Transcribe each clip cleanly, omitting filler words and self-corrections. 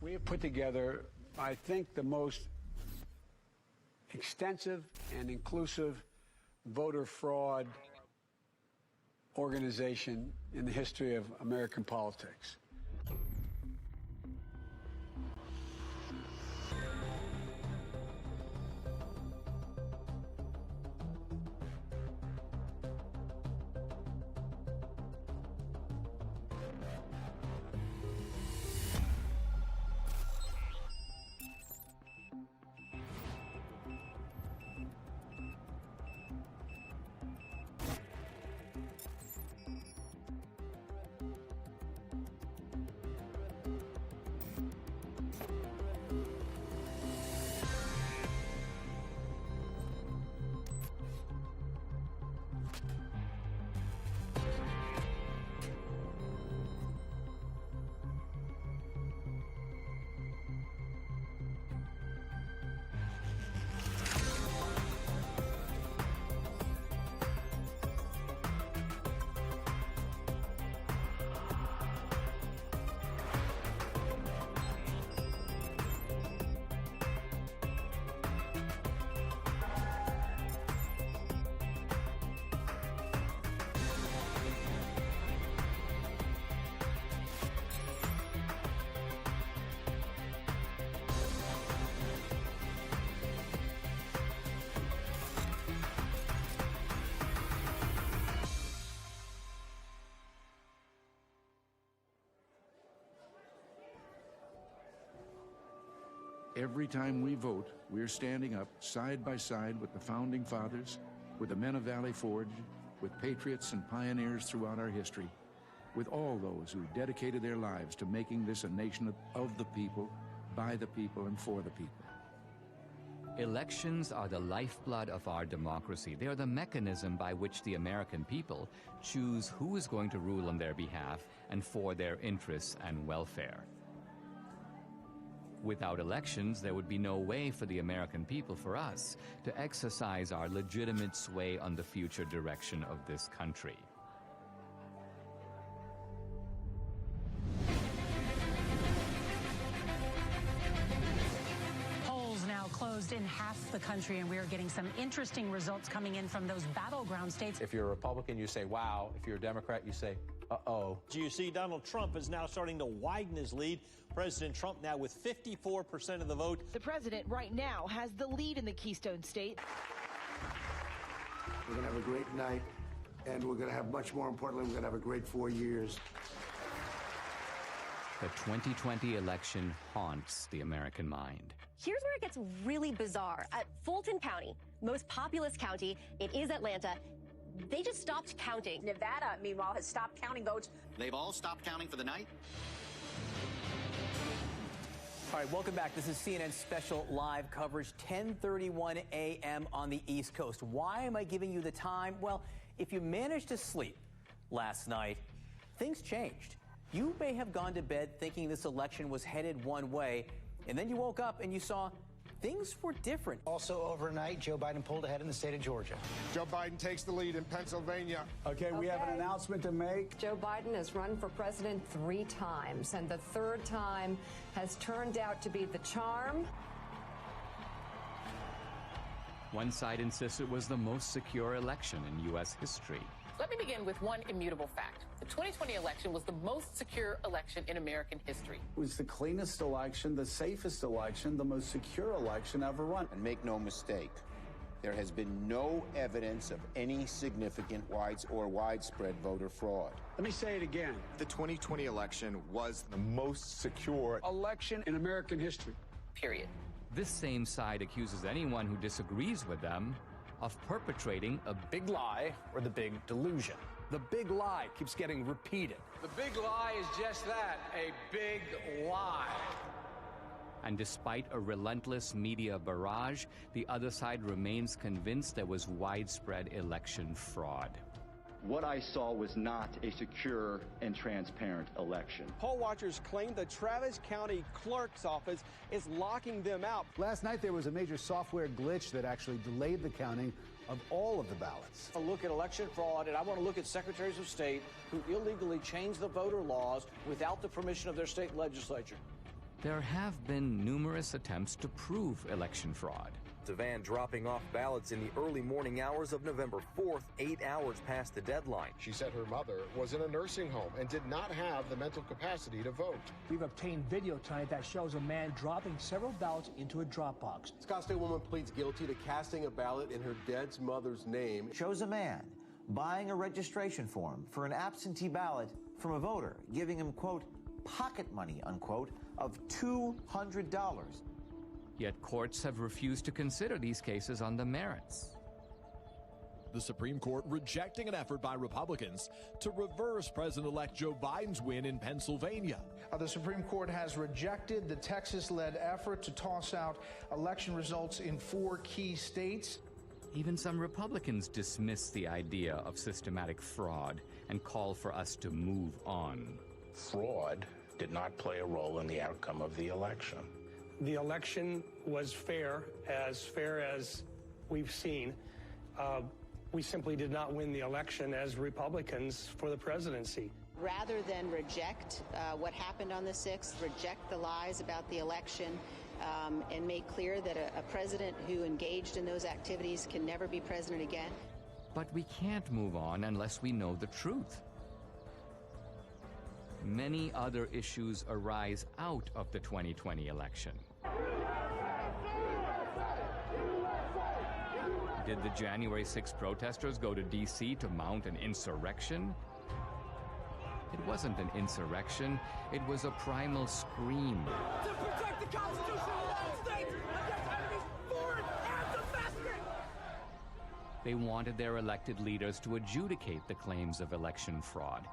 We have put together, I think, the most extensive and inclusive voter fraud organization in the history of American politics. Every time we vote, we're standing up side by side with the Founding Fathers, with the men of Valley Forge, with patriots and pioneers throughout our history, with all those who dedicated their lives to making this a nation of the people, by the people, and for the people. Elections are the lifeblood of our democracy. They are the mechanism by which the American people choose who is going to rule on their behalf and for their interests and welfare. Without elections, there would be no way for the American people, for us, to exercise our legitimate sway on the future direction of this country. Polls now closed in half the country, and we are getting some interesting results coming in from those battleground states. If you're a Republican, you say, wow. If you're a Democrat, you say, uh-oh. You see, Donald Trump is now starting to widen his lead. President Trump now with 54% of the vote. The president right now has the lead in the Keystone State. We're going to have a great night, and we're going to have, much more importantly, we're going to have a great 4 years. The 2020 election haunts the American mind. Here's where it gets really bizarre. At Fulton County, most populous county, it is Atlanta, they just stopped counting. Nevada, meanwhile, has stopped counting votes. They've all stopped counting for the night? All right, welcome back. This is CNN's special live coverage, 10:31 a.m. on the East Coast. Why am I giving you the time? Well, if you managed to sleep last night, things changed. You may have gone to bed thinking this election was headed one way, and then you woke up and you saw things were different. Also overnight, Joe Biden pulled ahead in the state of Georgia. Joe Biden takes the lead in Pennsylvania. Okay, we have an announcement to make. Joe Biden has run for president 3 times, and the 3rd time has turned out to be the charm. One side insists it was the most secure election in U.S. history. Let me begin with one immutable fact. The 2020 election was the most secure election in American history. It was the cleanest election, the safest election, the most secure election ever run. And make no mistake, there has been no evidence of any significant widespread voter fraud. Let me say it again. The 2020 election was the most secure election in American history. Period. This same side accuses anyone who disagrees with them of perpetrating a big lie or the big delusion. The big lie keeps getting repeated. The big lie is just that, a big lie. And despite a relentless media barrage, the other side remains convinced there was widespread election fraud. What I saw was not a secure and transparent election. Poll watchers claim the Travis County Clerk's Office is locking them out. Last night there was a major software glitch that actually delayed the counting of all of the ballots. A look at election fraud, and I want to look at secretaries of state who illegally changed the voter laws without the permission of their state legislature. There have been numerous attempts to prove election fraud. The van dropping off ballots in the early morning hours of November 4th, 8 hours past the deadline. She said her mother was in a nursing home and did not have the mental capacity to vote. We've obtained video tonight that shows a man dropping several ballots into a drop box. Scottsdale woman pleads guilty to casting a ballot in her dead mother's name. Shows a man buying a registration form for an absentee ballot from a voter, giving him, quote, pocket money, unquote, of $200. Yet courts have refused to consider these cases on the merits. The Supreme Court rejecting an effort by Republicans to reverse President-elect Joe Biden's win in Pennsylvania. The Supreme Court has rejected the Texas-led effort to toss out election results in 4 key states. Even some Republicans dismiss the idea of systematic fraud and call for us to move on. Fraud did not play a role in the outcome of the election. The election was fair as we've seen. We simply did not win the election as Republicans for the presidency. Rather than reject what happened on the 6th, reject the lies about the election, and make clear that a president who engaged in those activities can never be president again. But we can't move on unless we know the truth. Many other issues arise out of the 2020 election. Did the January 6 protesters go to D.C. to mount an insurrection? It wasn't an insurrection, it was a primal scream. To protect the Constitution of the United States against enemies foreign and domestic! They wanted their elected leaders to adjudicate the claims of election fraud.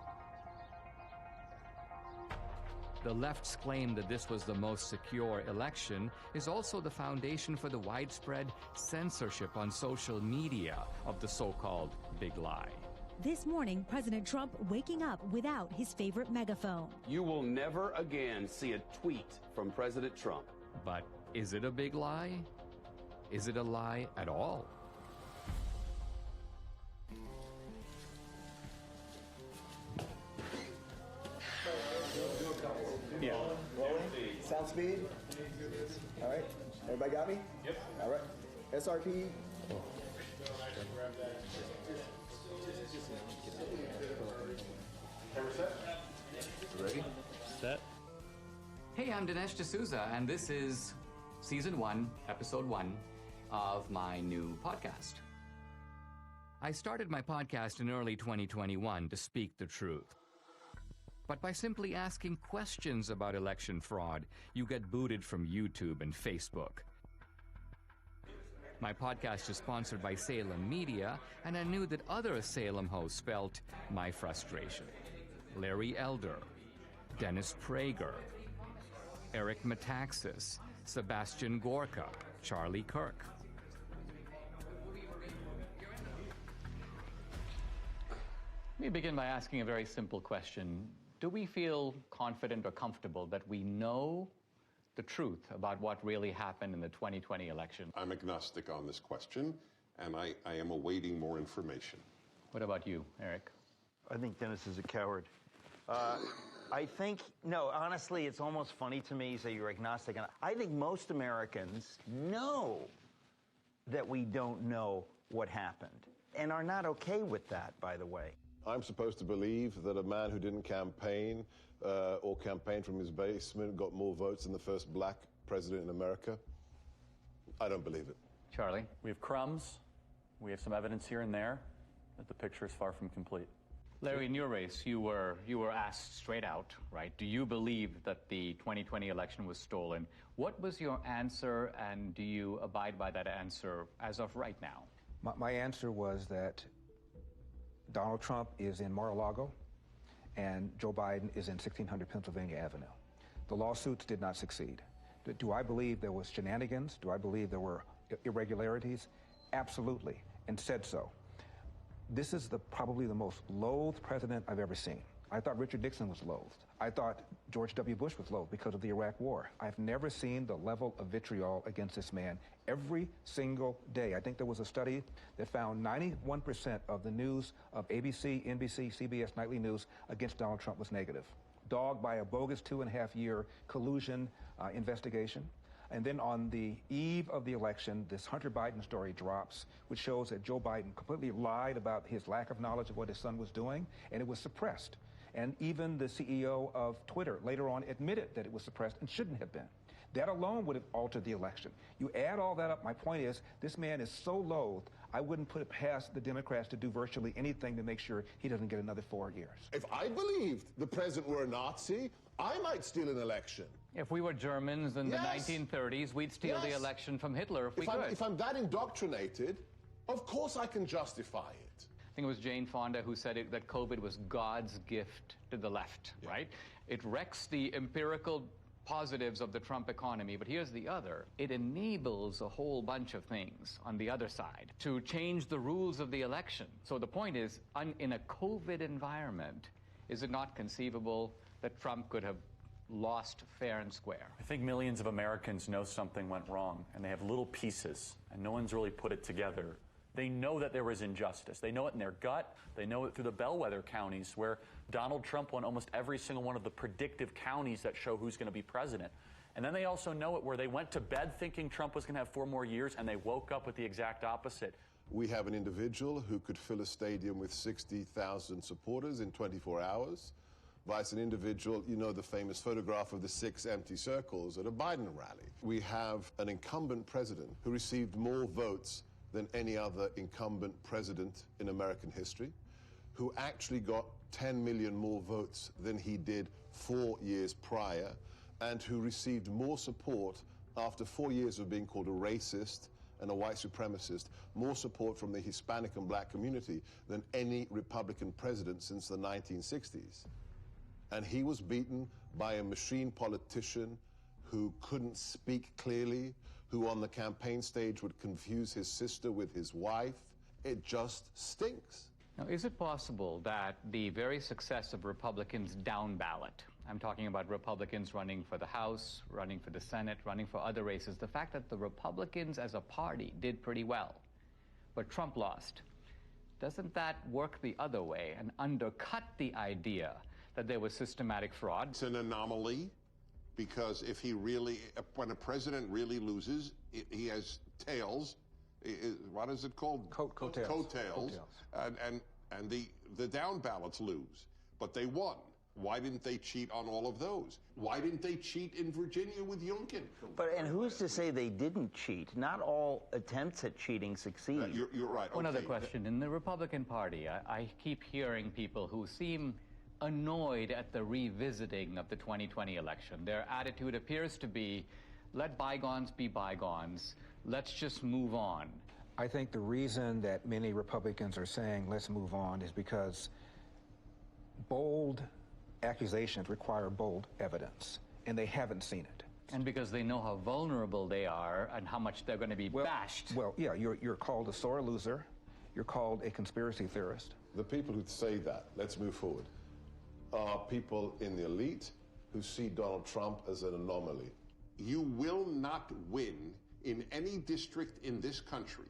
The left's claim that this was the most secure election is also the foundation for the widespread censorship on social media of the so-called big lie. This morning, President Trump waking up without his favorite megaphone. You will never again see a tweet from President Trump. But is it a big lie? Is it a lie at all? Yeah. Rolling. Sound speed. All right. Everybody got me? Yep. All right. SRP. Ready? Set. Hey, I'm Dinesh D'Souza, and this is Season 1, Episode 1 of my new podcast. I started my podcast in early 2021 to speak the truth. But by simply asking questions about election fraud, you get booted from YouTube and Facebook. My podcast is sponsored by Salem Media, and I knew that other Salem hosts felt my frustration. Larry Elder, Dennis Prager, Eric Metaxas, Sebastian Gorka, Charlie Kirk. Let me begin by asking a very simple question. Do we feel confident or comfortable that we know the truth about what really happened in the 2020 election? I'm agnostic on this question, and I am awaiting more information. What about you, Eric? I think Dennis is a coward. I think, no, honestly, it's almost funny to me you say you're agnostic. And I think most Americans know that we don't know what happened and are not okay with that, by the way. I'm supposed to believe that a man who didn't campaign or campaign from his basement got more votes than the first black president in America. I don't believe it. Charlie? We have crumbs. We have some evidence here and there that the picture is far from complete. Larry, in your race, you were asked straight out, right? Do you believe that the 2020 election was stolen? What was your answer, and do you abide by that answer as of right now? My answer was that Donald Trump is in Mar-a-Lago, and Joe Biden is in 1600 Pennsylvania Avenue. The lawsuits did not succeed. Do I believe there was shenanigans? Do I believe there were irregularities? Absolutely, and said so. This is probably the most loathed president I've ever seen. I thought Richard Nixon was loathed. I thought George W. Bush was loathed because of the Iraq War. I've never seen the level of vitriol against this man every single day. I think there was a study that found 91% of the news of ABC, NBC, CBS nightly news against Donald Trump was negative. dogged by a bogus 2.5-year collusion investigation. And then on the eve of the election, this Hunter Biden story drops, which shows that Joe Biden completely lied about his lack of knowledge of what his son was doing, and it was suppressed. And even the CEO of Twitter later on admitted that it was suppressed and shouldn't have been. That alone would have altered the election. You add all that up, my point is, this man is so loathed, I wouldn't put it past the Democrats to do virtually anything to make sure he doesn't get another 4 years. If I believed the president were a Nazi, I might steal an election. If we were Germans in the 1930s, we'd steal the election from Hitler if we could. If I'm that indoctrinated, of course I can justify it. I think it was Jane Fonda who said that COVID was God's gift to the left, right? It wrecks the empirical positives of the Trump economy, but here's the other. It enables a whole bunch of things on the other side to change the rules of the election. So the point is, in a COVID environment, is it not conceivable that Trump could have lost fair and square? I think millions of Americans know something went wrong, and they have little pieces, and no one's really put it together. They know that there was injustice. They know it in their gut. They know it through the bellwether counties where Donald Trump won almost every single one of the predictive counties that show who's going to be president. And then they also know it where they went to bed thinking Trump was going to have 4 more years, and they woke up with the exact opposite. We have an individual who could fill a stadium with 60,000 supporters in 24 hours. Vice an individual, you know the famous photograph of the 6 empty circles at a Biden rally. We have an incumbent president who received more votes than any other incumbent president in American history, who actually got 10 million more votes than he did 4 years prior, and who received more support after 4 years of being called a racist and a white supremacist, more support from the Hispanic and black community than any Republican president since the 1960s. And he was beaten by a machine politician who couldn't speak clearly, who on the campaign stage would confuse his sister with his wife. It just stinks. Now, is it possible that the very success of Republicans down ballot, I'm talking about Republicans running for the House, running for the Senate, running for other races, the fact that the Republicans as a party did pretty well, but Trump lost, doesn't that work the other way and undercut the idea that there was systematic fraud? It's an anomaly. Because if he really, when a president really loses, he has tails. What is it called? Coattails. Coattails. And the down ballots lose. But they won. Why didn't they cheat on all of those? Why didn't they cheat in Virginia with Youngkin? And who's to say they didn't cheat? Not all attempts at cheating succeed. You're right. One other question. In the Republican Party, I keep hearing people who seem annoyed at the revisiting of the 2020 election. Their attitude appears to be, let bygones be bygones. Let's just move on. I think the reason that many Republicans are saying let's move on is because bold accusations require bold evidence, and they haven't seen it. And because they know how vulnerable they are and how much they're going to be bashed. Well, yeah, you're called a sore loser. You're called a conspiracy theorist. The people who say that, let's move forward, are people in the elite who see Donald Trump as an anomaly. You will not win in any district in this country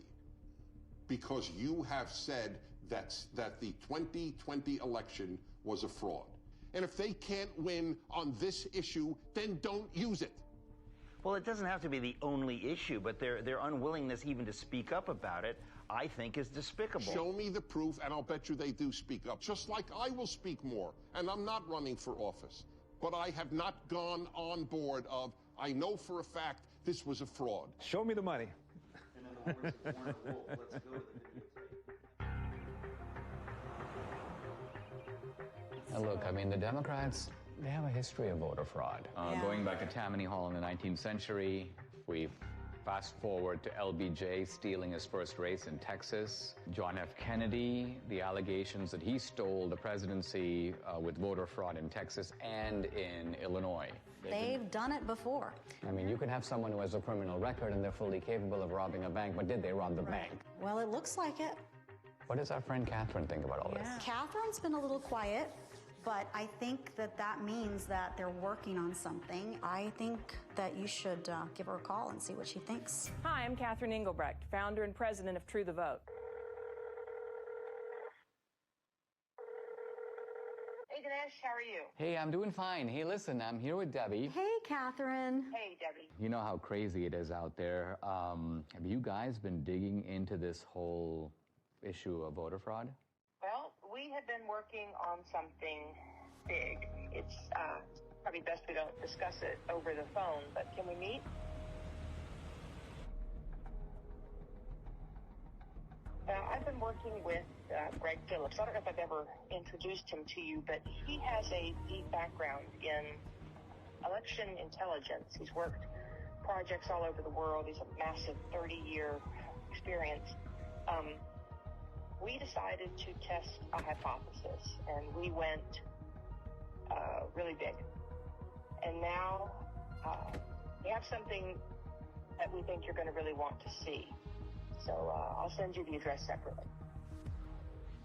because you have said that the 2020 election was a fraud. And if they can't win on this issue, then don't use it. Well, it doesn't have to be the only issue, but their unwillingness even to speak up about it, I think, is despicable. Show me the proof, and I'll bet you they do speak up. Just like I will speak more, and I'm not running for office. But I have not gone on board of, I know for a fact this was a fraud. Show me the money. Now look, I mean, the Democrats, they have a history of voter fraud. Going back to Tammany Hall in the 19th century, we fast forward to LBJ stealing his first race in Texas, John F. Kennedy, the allegations that he stole the presidency with voter fraud in Texas and in Illinois. They've done it before. I mean, you can have someone who has a criminal record and they're fully capable of robbing a bank, but did they rob the bank? Well, it looks like it. What does our friend Catherine think about all this? Catherine's been a little quiet, but I think that means that they're working on something. I think that you should give her a call and see what she thinks. Hi, I'm Catherine Engelbrecht, founder and president of True the Vote. Hey, Dinesh, Trish. How are you? Hey, I'm doing fine. Hey, listen, I'm here with Debbie. Hey, Catherine. Hey, Debbie. You know how crazy it is out there. Have you guys been digging into this whole issue of voter fraud? Well, we have been working on something big. It's probably best we don't discuss it over the phone, but can we meet? I've been working with Greg Phillips. I don't know if I've ever introduced him to you, but he has a deep background in election intelligence. He's worked projects all over the world. He's a massive 30-year experience. We decided to test a hypothesis, and we went really big. And now we have something that we think you're going to really want to see. So I'll send you the address separately.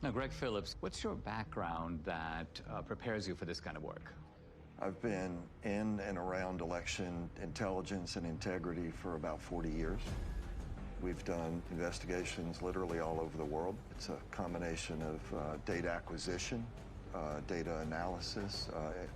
Now, Greg Phillips, what's your background that prepares you for this kind of work? I've been in and around election intelligence and integrity for about 40 years. We've done investigations literally all over the world. It's a combination of data acquisition, data analysis,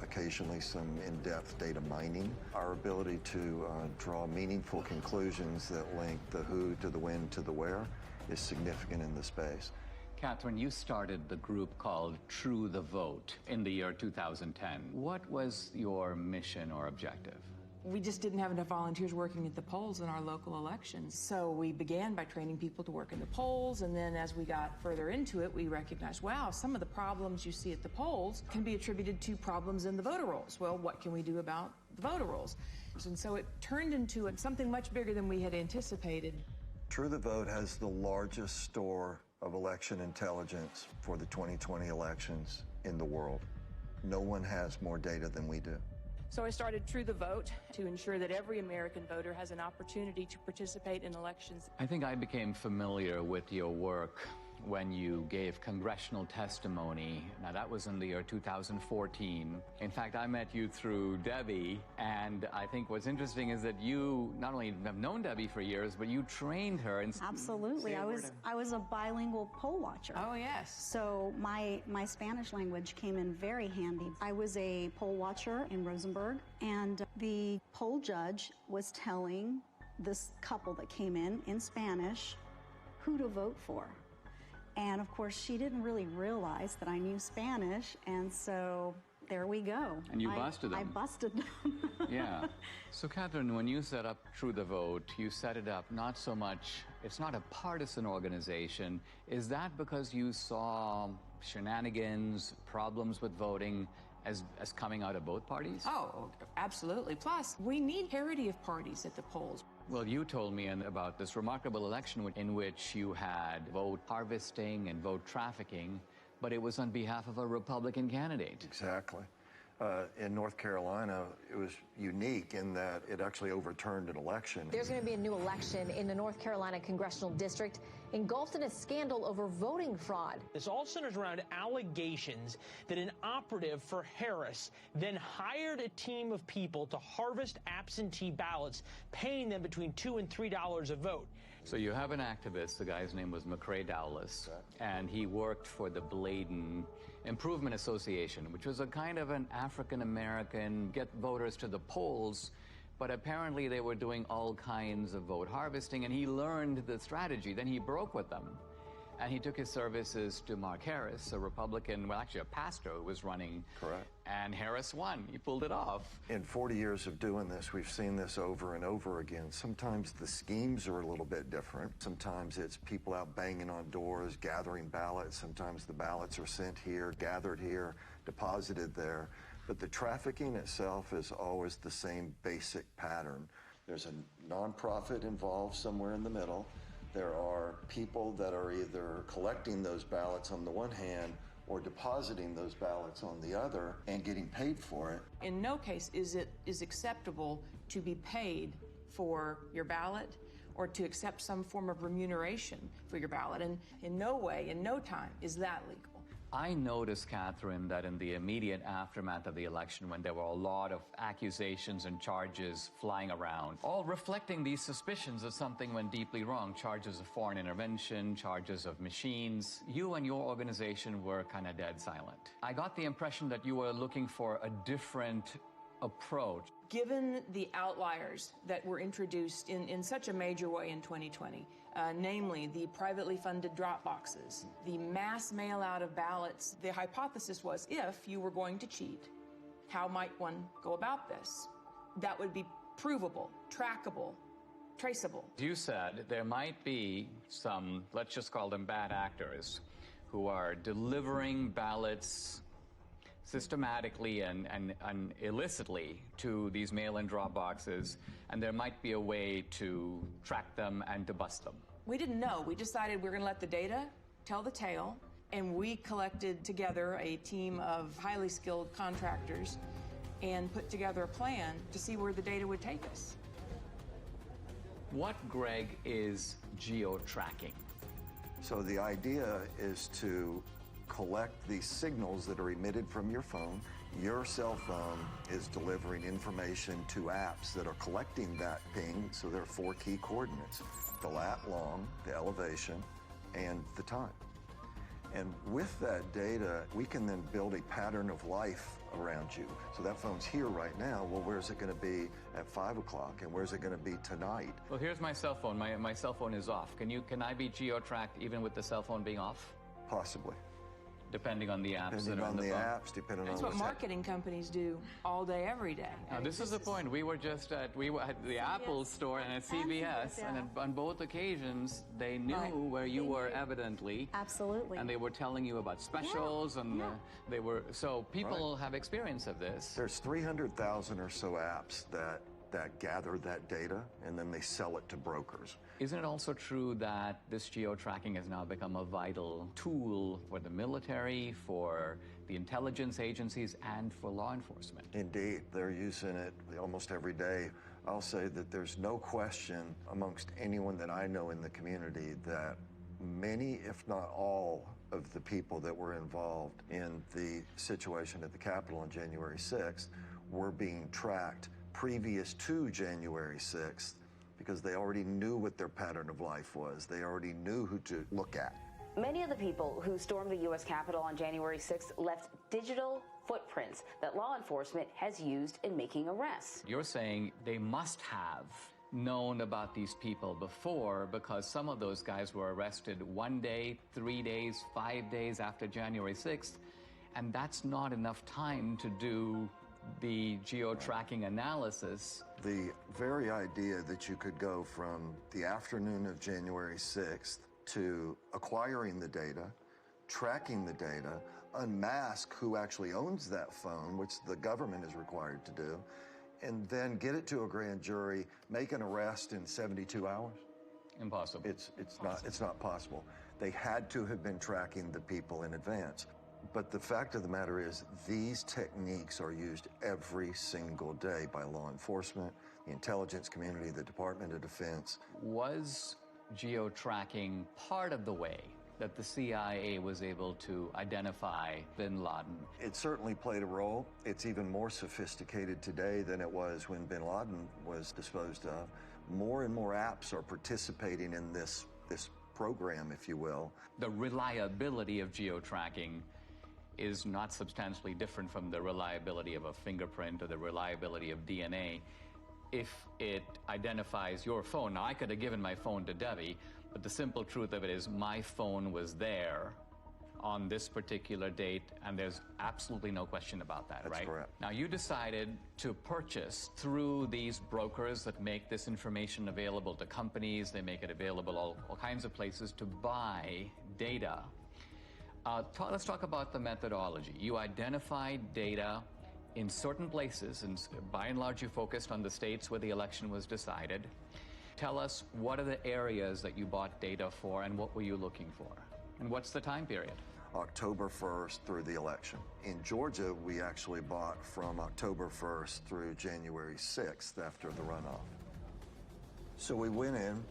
occasionally some in-depth data mining. Our ability to draw meaningful conclusions that link the who to the when to the where is significant in the space. Catherine, you started the group called True the Vote in the year 2010. What was your mission or objective? We just didn't have enough volunteers working at the polls in our local elections. So we began by training people to work in the polls, and then as we got further into it, we recognized, wow, some of the problems you see at the polls can be attributed to problems in the voter rolls. Well, what can we do about the voter rolls? And so it turned into something much bigger than we had anticipated. True the Vote has the largest store of election intelligence for the 2020 elections in the world. No one has more data than we do. So I started True the Vote to ensure that every American voter has an opportunity to participate in elections. I think I became familiar with your work when you gave congressional testimony. Now, that was in the year 2014. In fact, I met you through Debbie, and I think what's interesting is that you not only have known Debbie for years, but you trained her. Absolutely. I was a bilingual poll watcher. Oh, yes. So my Spanish language came in very handy. I was a poll watcher in Rosenberg, and the poll judge was telling this couple that came in Spanish who to vote for. And of course, she didn't really realize that I knew Spanish, and so there we go. And you busted them. I busted them. Yeah. So, Catherine, when you set up True the Vote, you set it up not so much, it's not a partisan organization. Is that because you saw shenanigans, problems with voting as coming out of both parties? Oh, absolutely. Plus, we need parity of parties at the polls. Well, you told me about this remarkable election in which you had vote harvesting and vote trafficking, but it was on behalf of a Republican candidate. Exactly. In North Carolina, it was unique in that it actually overturned an election. There's going to be a new election in the North Carolina congressional district engulfed in a scandal over voting fraud. This all centers around allegations that an operative for Harris then hired a team of people to harvest absentee ballots, paying them between $2 and $3 a vote. So you have an activist, the guy's name was McCrae Dowless, and he worked for the Bladen Improvement Association, which was a kind of an African-American get voters to the polls, but apparently they were doing all kinds of vote harvesting, and he learned the strategy. Then he broke with them, and he took his services to Mark Harris, a Republican, well, actually a pastor who was running. Correct. And Harris won. He pulled it off. In 40 years of doing this, we've seen this over and over again. Sometimes the schemes are a little bit different. Sometimes it's people out banging on doors, gathering ballots. Sometimes the ballots are sent here, gathered here, deposited there. But the trafficking itself is always the same basic pattern. There's a nonprofit involved somewhere in the middle. There are people that are either collecting those ballots on the one hand or depositing those ballots on the other and getting paid for it. In no case is it acceptable to be paid for your ballot or to accept some form of remuneration for your ballot. And in no way, in no time, is that legal. I noticed, Catherine, that in the immediate aftermath of the election, when there were a lot of accusations and charges flying around, all reflecting these suspicions that something went deeply wrong, charges of foreign intervention, charges of machines, you and your organization were kind of dead silent. I got the impression that you were looking for a different approach. Given the outliers that were introduced in such a major way in 2020, namely the privately funded drop boxes, the mass mail out of ballots, the hypothesis was, if you were going to cheat, how might one go about this? That would be provable, trackable, traceable. You said there might be some, let's just call them bad actors, who are delivering ballots systematically and illicitly to these mail-in drop boxes, and there might be a way to track them and to bust them. We didn't know. We decided we're going to let the data tell the tale, and we collected together a team of highly skilled contractors and put together a plan to see where the data would take us. What, Greg, is geo-tracking? So the idea is to collect these signals that are emitted from your phone. Your cell phone is delivering information to apps that are collecting that ping, so there are 4 key coordinates: the lat long, the elevation, and the time. And with that data, we can then build a pattern of life around you. So that phone's here right now. Well, where's it going to be at 5 o'clock, and where's it going to be tonight? Well, here's my cell phone. My cell phone is off. Can I be geo-tracked even with the cell phone being off? Possibly. Depending on the apps. Depending on the apps, depending on That's what marketing companies do all day, every day. Now, this is the point. We were at the Apple store and at CVS, and on both occasions, they knew where you were evidently. Absolutely. And they were telling you about specials, and they were, so people have experience of this. There's 300,000 or so apps that gather that data, and then they sell it to brokers. Isn't it also true that this geo-tracking has now become a vital tool for the military, for the intelligence agencies, and for law enforcement? Indeed, they're using it almost every day. I'll say that there's no question amongst anyone that I know in the community that many, if not all, of the people that were involved in the situation at the Capitol on January 6th were being tracked previous to January 6th, because they already knew what their pattern of life was. They already knew who to look at. Many of the people who stormed the U.S. Capitol on January 6th left digital footprints that law enforcement has used in making arrests. You're saying they must have known about these people before, because some of those guys were arrested 1 day, 3 days, 5 days after January 6th, and that's not enough time to do the geo-tracking analysis. The very idea that you could go from the afternoon of January 6th to acquiring the data, tracking the data, unmask who actually owns that phone, which the government is required to do, and then get it to a grand jury, make an arrest in 72 hours? Impossible. It's not possible. They had to have been tracking the people in advance. But the fact of the matter is, these techniques are used every single day by law enforcement, the intelligence community, the Department of Defense. Was geo-tracking part of the way that the CIA was able to identify bin Laden? It certainly played a role. It's even more sophisticated today than it was when bin Laden was disposed of. More and more apps are participating in this program, if you will. The reliability of geo-tracking is not substantially different from the reliability of a fingerprint or the reliability of DNA. If it identifies your phone, now I could have given my phone to Debbie, but the simple truth of it is my phone was there on this particular date, and there's absolutely no question about that, right? That's correct. Now, you decided to purchase through these brokers that make this information available to companies, they make it available all kinds of places to buy data. Let's talk about the methodology. You identified data in certain places, and by and large you focused on the states where the election was decided. Tell us, what are the areas that you bought data for, and what were you looking for? And what's the time period? October 1st through the election. In Georgia, we actually bought from October 1st through January 6th after the runoff. So we went in,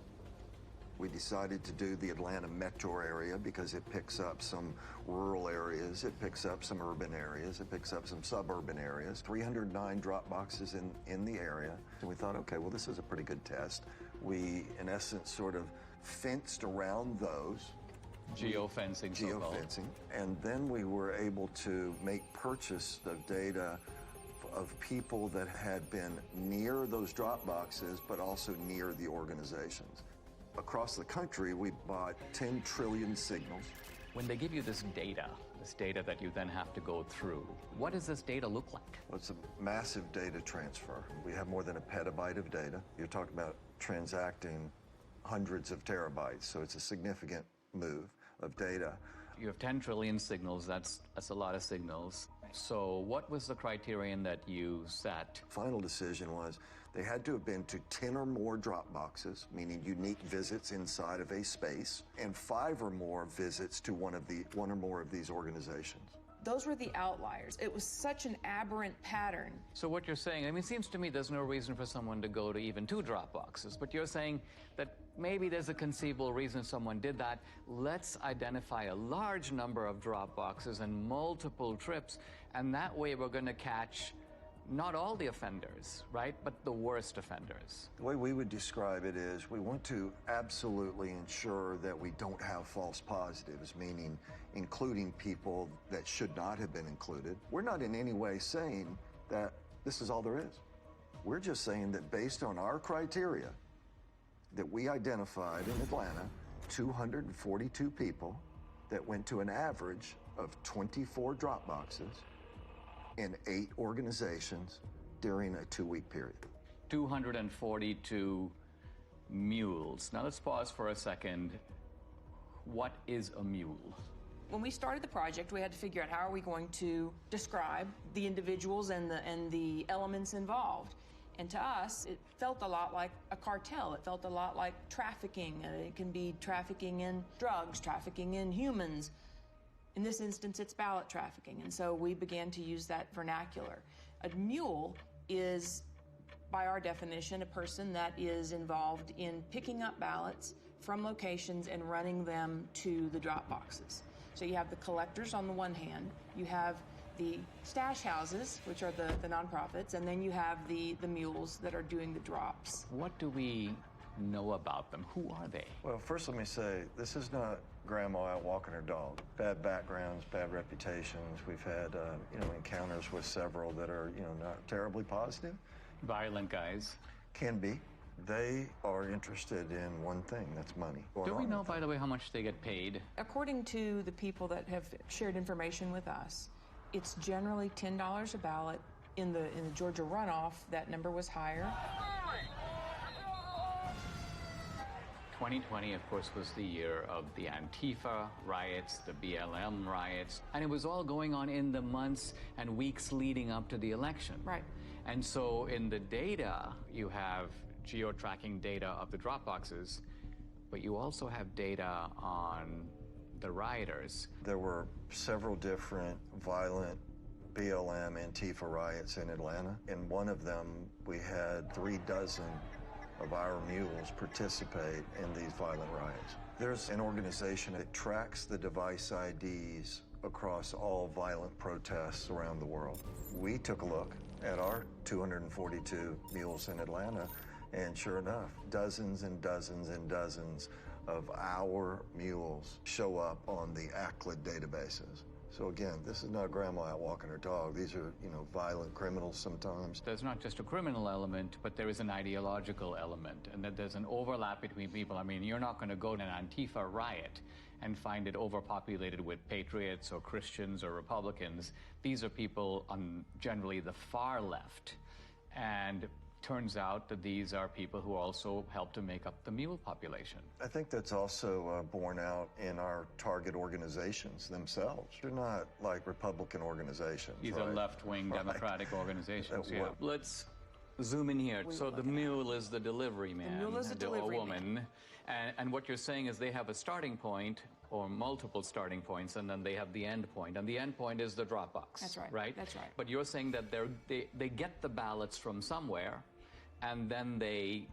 We decided to do the Atlanta metro area because it picks up some rural areas, it picks up some urban areas, it picks up some suburban areas. 309 drop boxes in the area. And we thought, okay, well, this is a pretty good test. We, in essence, sort of fenced around those. Geofencing. Geofencing. And then we were able to make purchase of data of people that had been near those drop boxes, but also near the organizations. Across the country, we bought 10 trillion signals. When they give you this data that you then have to go through, what does this data look like? Well, it's a massive data transfer. We have more than a petabyte of data. You're talking about transacting hundreds of terabytes, so it's a significant move of data. You have 10 trillion signals, that's a lot of signals. So what was the criterion that you set? Final decision was they had to have been to 10 or more drop boxes, meaning unique visits inside of a space, and 5 or more visits to one or more of these organizations. Those were the outliers. It was such an aberrant pattern. So what you're saying, I mean, it seems to me there's no reason for someone to go to even 2 drop boxes, but you're saying that maybe there's a conceivable reason someone did that. Let's identify a large number of drop boxes and multiple trips, and that way we're going to catch not all the offenders, right, but the worst offenders. The way we would describe it is we want to absolutely ensure that we don't have false positives, meaning including people that should not have been included. We're not in any way saying that this is all there is. We're just saying that based on our criteria that we identified in Atlanta, 242 people that went to an average of 24 drop boxes in 8 organizations during a 2-week period. 242 mules. Now let's pause for a second. What is a mule? When we started the project, we had to figure out how are we going to describe the individuals and the elements involved. And to us, it felt a lot like a cartel. It felt a lot like trafficking. It can be trafficking in drugs, trafficking in humans. In this instance, it's ballot trafficking, and so we began to use that vernacular. A mule is, by our definition, a person that is involved in picking up ballots from locations and running them to the drop boxes. So you have the collectors on the one hand, you have the stash houses, which are the nonprofits, and then you have the mules that are doing the drops. What do we know about them? Who are they? Well, first let me say, this is not grandma out walking her dog. Bad backgrounds, bad reputations. We've had, encounters with several that are, not terribly positive. Violent guys. Can be. They are interested in one thing, that's money. Do we know, by the way, how much they get paid? According to the people that have shared information with us, it's generally $10 a ballot. In the Georgia runoff, that number was higher. 2020, of course, was the year of the Antifa riots, the BLM riots, and it was all going on in the months and weeks leading up to the election. Right. And so in the data, you have geo-tracking data of the drop boxes, but you also have data on the rioters. There were several different violent BLM Antifa riots in Atlanta. In one of them, we had 36 of our mules participate in these violent riots. There's an organization that tracks the device IDs across all violent protests around the world. We took a look at our 242 mules in Atlanta, and sure enough, dozens and dozens and dozens of our mules show up on the ACLID databases. So again, this is not grandma out walking her dog. These are, violent criminals sometimes. There's not just a criminal element, but there is an ideological element, and that there's an overlap between people. I mean, you're not going to go to an Antifa riot and find it overpopulated with patriots or Christians or Republicans. These are people on generally the far left. And turns out that these are people who also help to make up the mule population. I think that's also borne out in our target organizations themselves. They're not like Republican organizations. These right? are left-wing Democratic organizations. Yeah. Let's zoom in here. So the mule is the delivery man. The mule is the delivery woman. And what you're saying is they have a starting point or multiple starting points, and then they have the end point. And the end point is the drop box. That's right. Right? That's right. But you're saying that they get the ballots from somewhere, and then they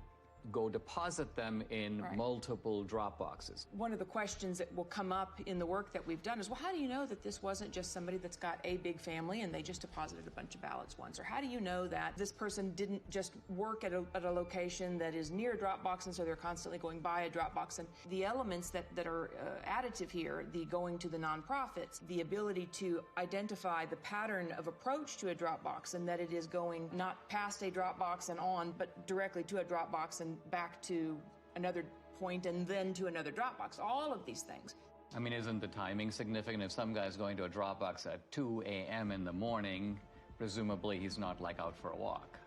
go deposit them in multiple drop boxes. One of the questions that will come up in the work that we've done is, well, how do you know that this wasn't just somebody that's got a big family and they just deposited a bunch of ballots once? Or how do you know that this person didn't just work at a location that is near a drop box and so they're constantly going by a drop box? And the elements that are additive here, the going to the nonprofits, the ability to identify the pattern of approach to a drop box, and that it is going not past a drop box and on, but directly to a drop box and back to another point and then to another drop box. All of these things. I mean, isn't the timing significant? If some guy's going to a drop box at 2 a.m. in the morning, presumably he's not like out for a walk.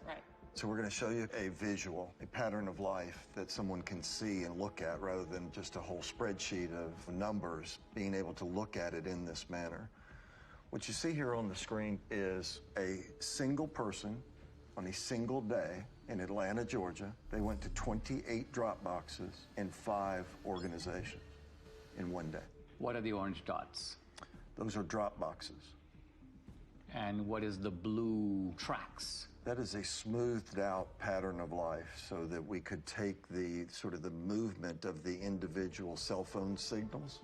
Right. So we're going to show you a visual, a pattern of life that someone can see and look at rather than just a whole spreadsheet of numbers, being able to look at it in this manner. What you see here on the screen is a single person on a single day in Atlanta, Georgia. They went to 28 drop boxes in 5 organizations in one day. What are the orange dots? Those are drop boxes. And what is the blue tracks? That is a smoothed out pattern of life so that we could take the sort of the movement of the individual cell phone signals,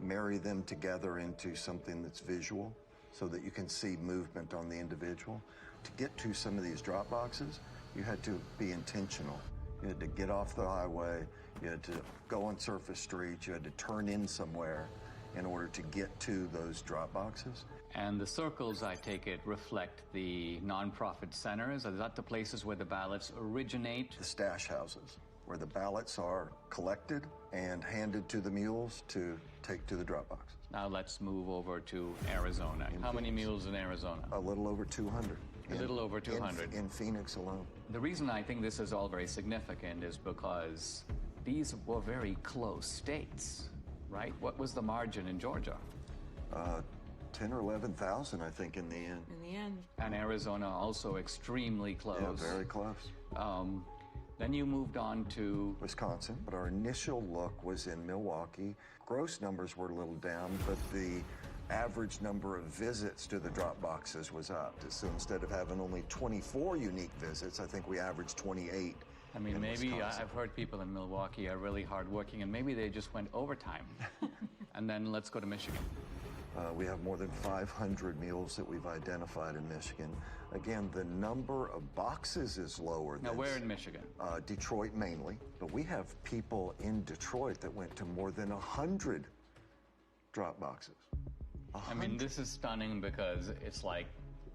marry them together into something that's visual so that you can see movement on the individual. To get to some of these drop boxes, you had to be intentional. You had to get off the highway, you had to go on surface streets, you had to turn in somewhere in order to get to those drop boxes. And the circles, I take it, reflect the nonprofit centers? Are that the places where the ballots originate? The stash houses, where the ballots are collected and handed to the mules to take to the drop boxes. Now let's move over to Arizona. How many mules in Arizona? A little over 200. A little over 200. In Phoenix alone. The reason I think this is all very significant is because these were very close states, right? What was the margin in Georgia? 10 or 11,000, I think, in the end. In the end. And Arizona also extremely close. Yeah, very close. Then you moved on to Wisconsin, but our initial look was in Milwaukee. Gross numbers were a little down, but the average number of visits to the drop boxes was up. So instead of having only 24 unique visits, I think we averaged 28. I mean, maybe I've heard people in Milwaukee are really hardworking, and maybe they just went overtime. And then let's go to Michigan. We have more than 500 mules that we've identified in Michigan. Again, the number of boxes is lower. Now, where in Michigan? Detroit mainly, but we have people in Detroit that went to more than 100 drop boxes. I mean, this is stunning because it's like,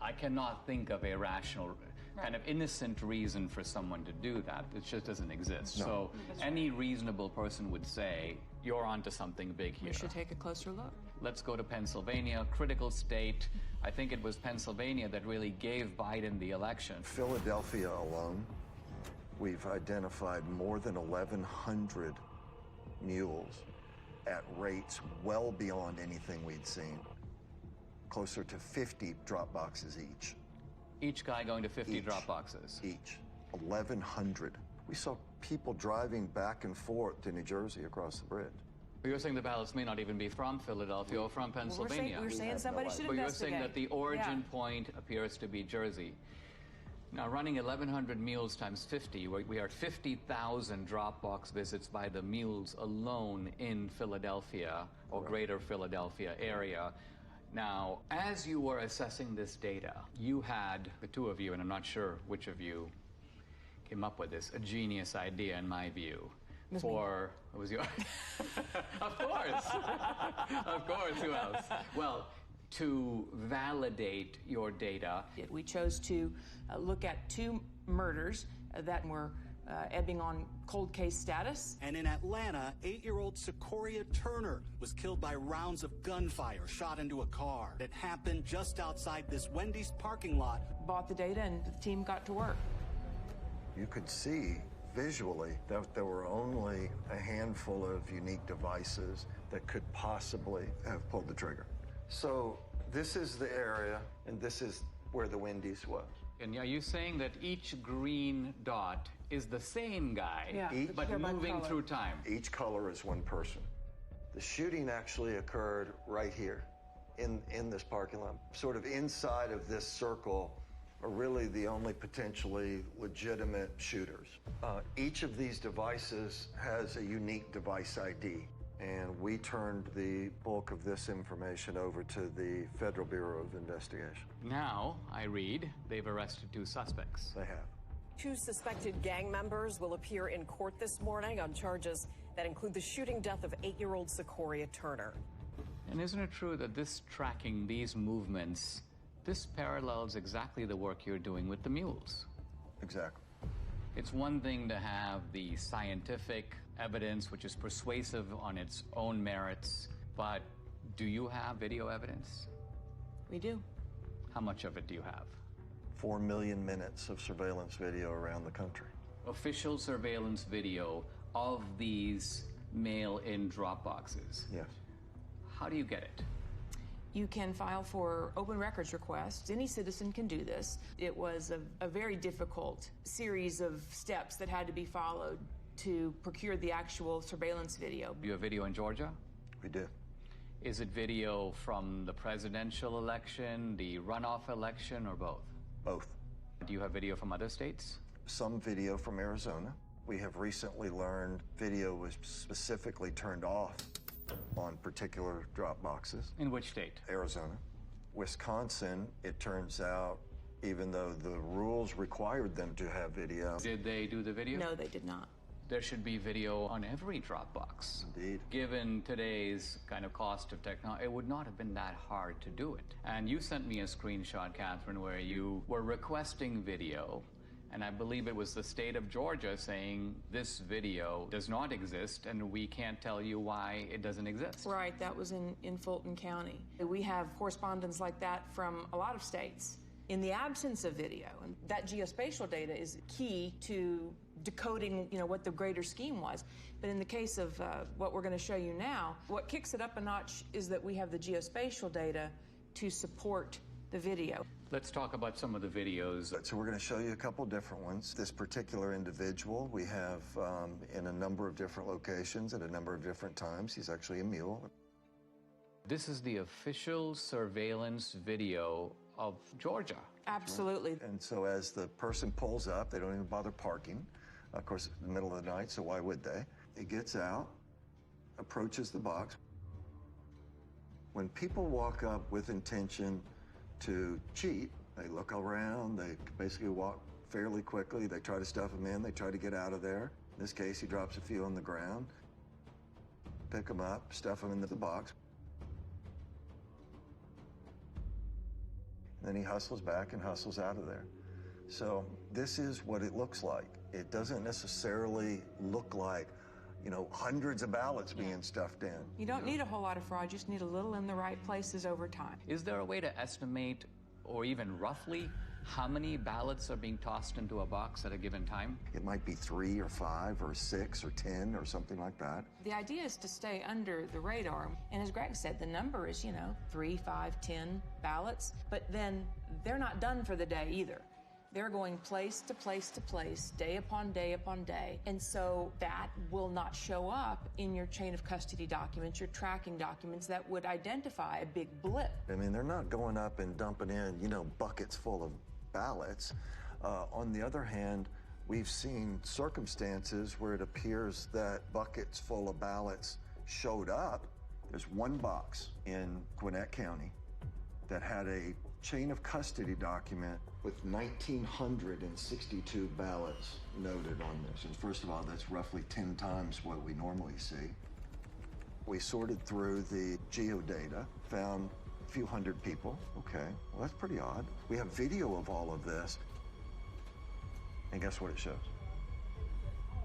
I cannot think of a rational, kind of innocent reason for someone to do that. It just doesn't exist. No. So any reasonable person would say, you're onto something big here. We should take a closer look. Let's go to Pennsylvania, critical state. I think it was Pennsylvania that really gave Biden the election. Philadelphia alone, we've identified more than 1,100 mules at rates well beyond anything we'd seen. Closer to 50 drop boxes each. Each guy going to 50 drop boxes? Each. 1,100. We saw people driving back and forth to New Jersey across the bridge. But you're saying the ballots may not even be from Philadelphia or from Pennsylvania. We're saying somebody should investigate. But you're saying that the origin point appears to be Jersey. Now, running 1,100 mules times 50, we are at 50,000 drop box visits by the mules alone in Philadelphia or greater Philadelphia area. Now, as you were assessing this data, you had, the two of you, and I'm not sure which of you came up with this, a genius idea in my view. It was yours. Of course. Of course, who else? Well, to validate your data. We chose to look at 2 murders that were ebbing on cold case status. And in Atlanta, 8-year-old Secoria Turner was killed by rounds of gunfire shot into a car. It happened just outside this Wendy's parking lot. Bought the data and the team got to work. You could see visually that there were only a handful of unique devices that could possibly have pulled the trigger. So this is the area, and this is where the Wendy's was. And are you saying that each green dot is the same guy, but moving through time? Each color is one person. The shooting actually occurred right here in this parking lot, sort of inside of this circle are really the only potentially legitimate shooters. Each of these devices has a unique device ID, and we turned the bulk of this information over to the Federal Bureau of Investigation. Now, I read, they've arrested 2 suspects. They have. 2 suspected gang members will appear in court this morning on charges that include the shooting death of 8-year-old Secoria Turner. And isn't it true that this tracking, these movements, this parallels exactly the work you're doing with the mules? Exactly. It's one thing to have the scientific evidence, which is persuasive on its own merits, but do you have video evidence? We do. How much of it do you have? 4 million minutes of surveillance video around the country. Official surveillance video of these mail-in drop boxes? Yes. How do you get it? You can file for open records requests. Any citizen can do this. It was a very difficult series of steps that had to be followed to procure the actual surveillance video. Do you have video in Georgia? We do. Is it video from the presidential election, the runoff election, or both? Both. Do you have video from other states? Some video from Arizona. We have recently learned video was specifically turned off on particular drop boxes. In which state? Arizona. Wisconsin, it turns out, even though the rules required them to have video. Did they do the video? No, they did not. There should be video on every Dropbox. Indeed. Given today's kind of cost of technology, it would not have been that hard to do it. And you sent me a screenshot, Catherine, where you were requesting video, and I believe it was the state of Georgia saying this video does not exist, and we can't tell you why it doesn't exist. Right, that was in Fulton County. We have correspondence like that from a lot of states. In the absence of video, and that geospatial data is key to decoding, what the greater scheme was. But in the case of what we're going to show you now, what kicks it up a notch is that we have the geospatial data to support the video. Let's talk about some of the videos. So we're going to show you a couple different ones. This particular individual we have in a number of different locations at a number of different times. He's actually a mule. This is the official surveillance video of Georgia. Absolutely. And so as the person pulls up, they don't even bother parking. Of course, it's the middle of the night, so why would they? He gets out, approaches the box. When people walk up with intention to cheat, they look around, they basically walk fairly quickly, they try to stuff them in, they try to get out of there. In this case, he drops a few on the ground, pick them up, stuff them into the box. Then he hustles back and hustles out of there. So this is what it looks like. It doesn't necessarily look like, hundreds of ballots being stuffed in. You don't need a whole lot of fraud, you just need a little in the right places over time. Is there a way to estimate, or even roughly, how many ballots are being tossed into a box at a given time? It might be 3 or 5 or 6 or 10 or something like that. The idea is to stay under the radar. And as Greg said, the number is, 3, 5, 10 ballots. But then they're not done for the day either. They're going place to place to place, day upon day upon day. And so that will not show up in your chain of custody documents, your tracking documents that would identify a big blip. I mean, they're not going up and dumping in, buckets full of ballots. On the other hand, we've seen circumstances where it appears that buckets full of ballots showed up. There's one box in Gwinnett County that had a chain of custody document with 1,962 ballots noted on this. And first of all, that's roughly 10 times what we normally see. We sorted through the geodata, found a few hundred people. Okay, well, that's pretty odd. We have video of all of this. And guess what it shows?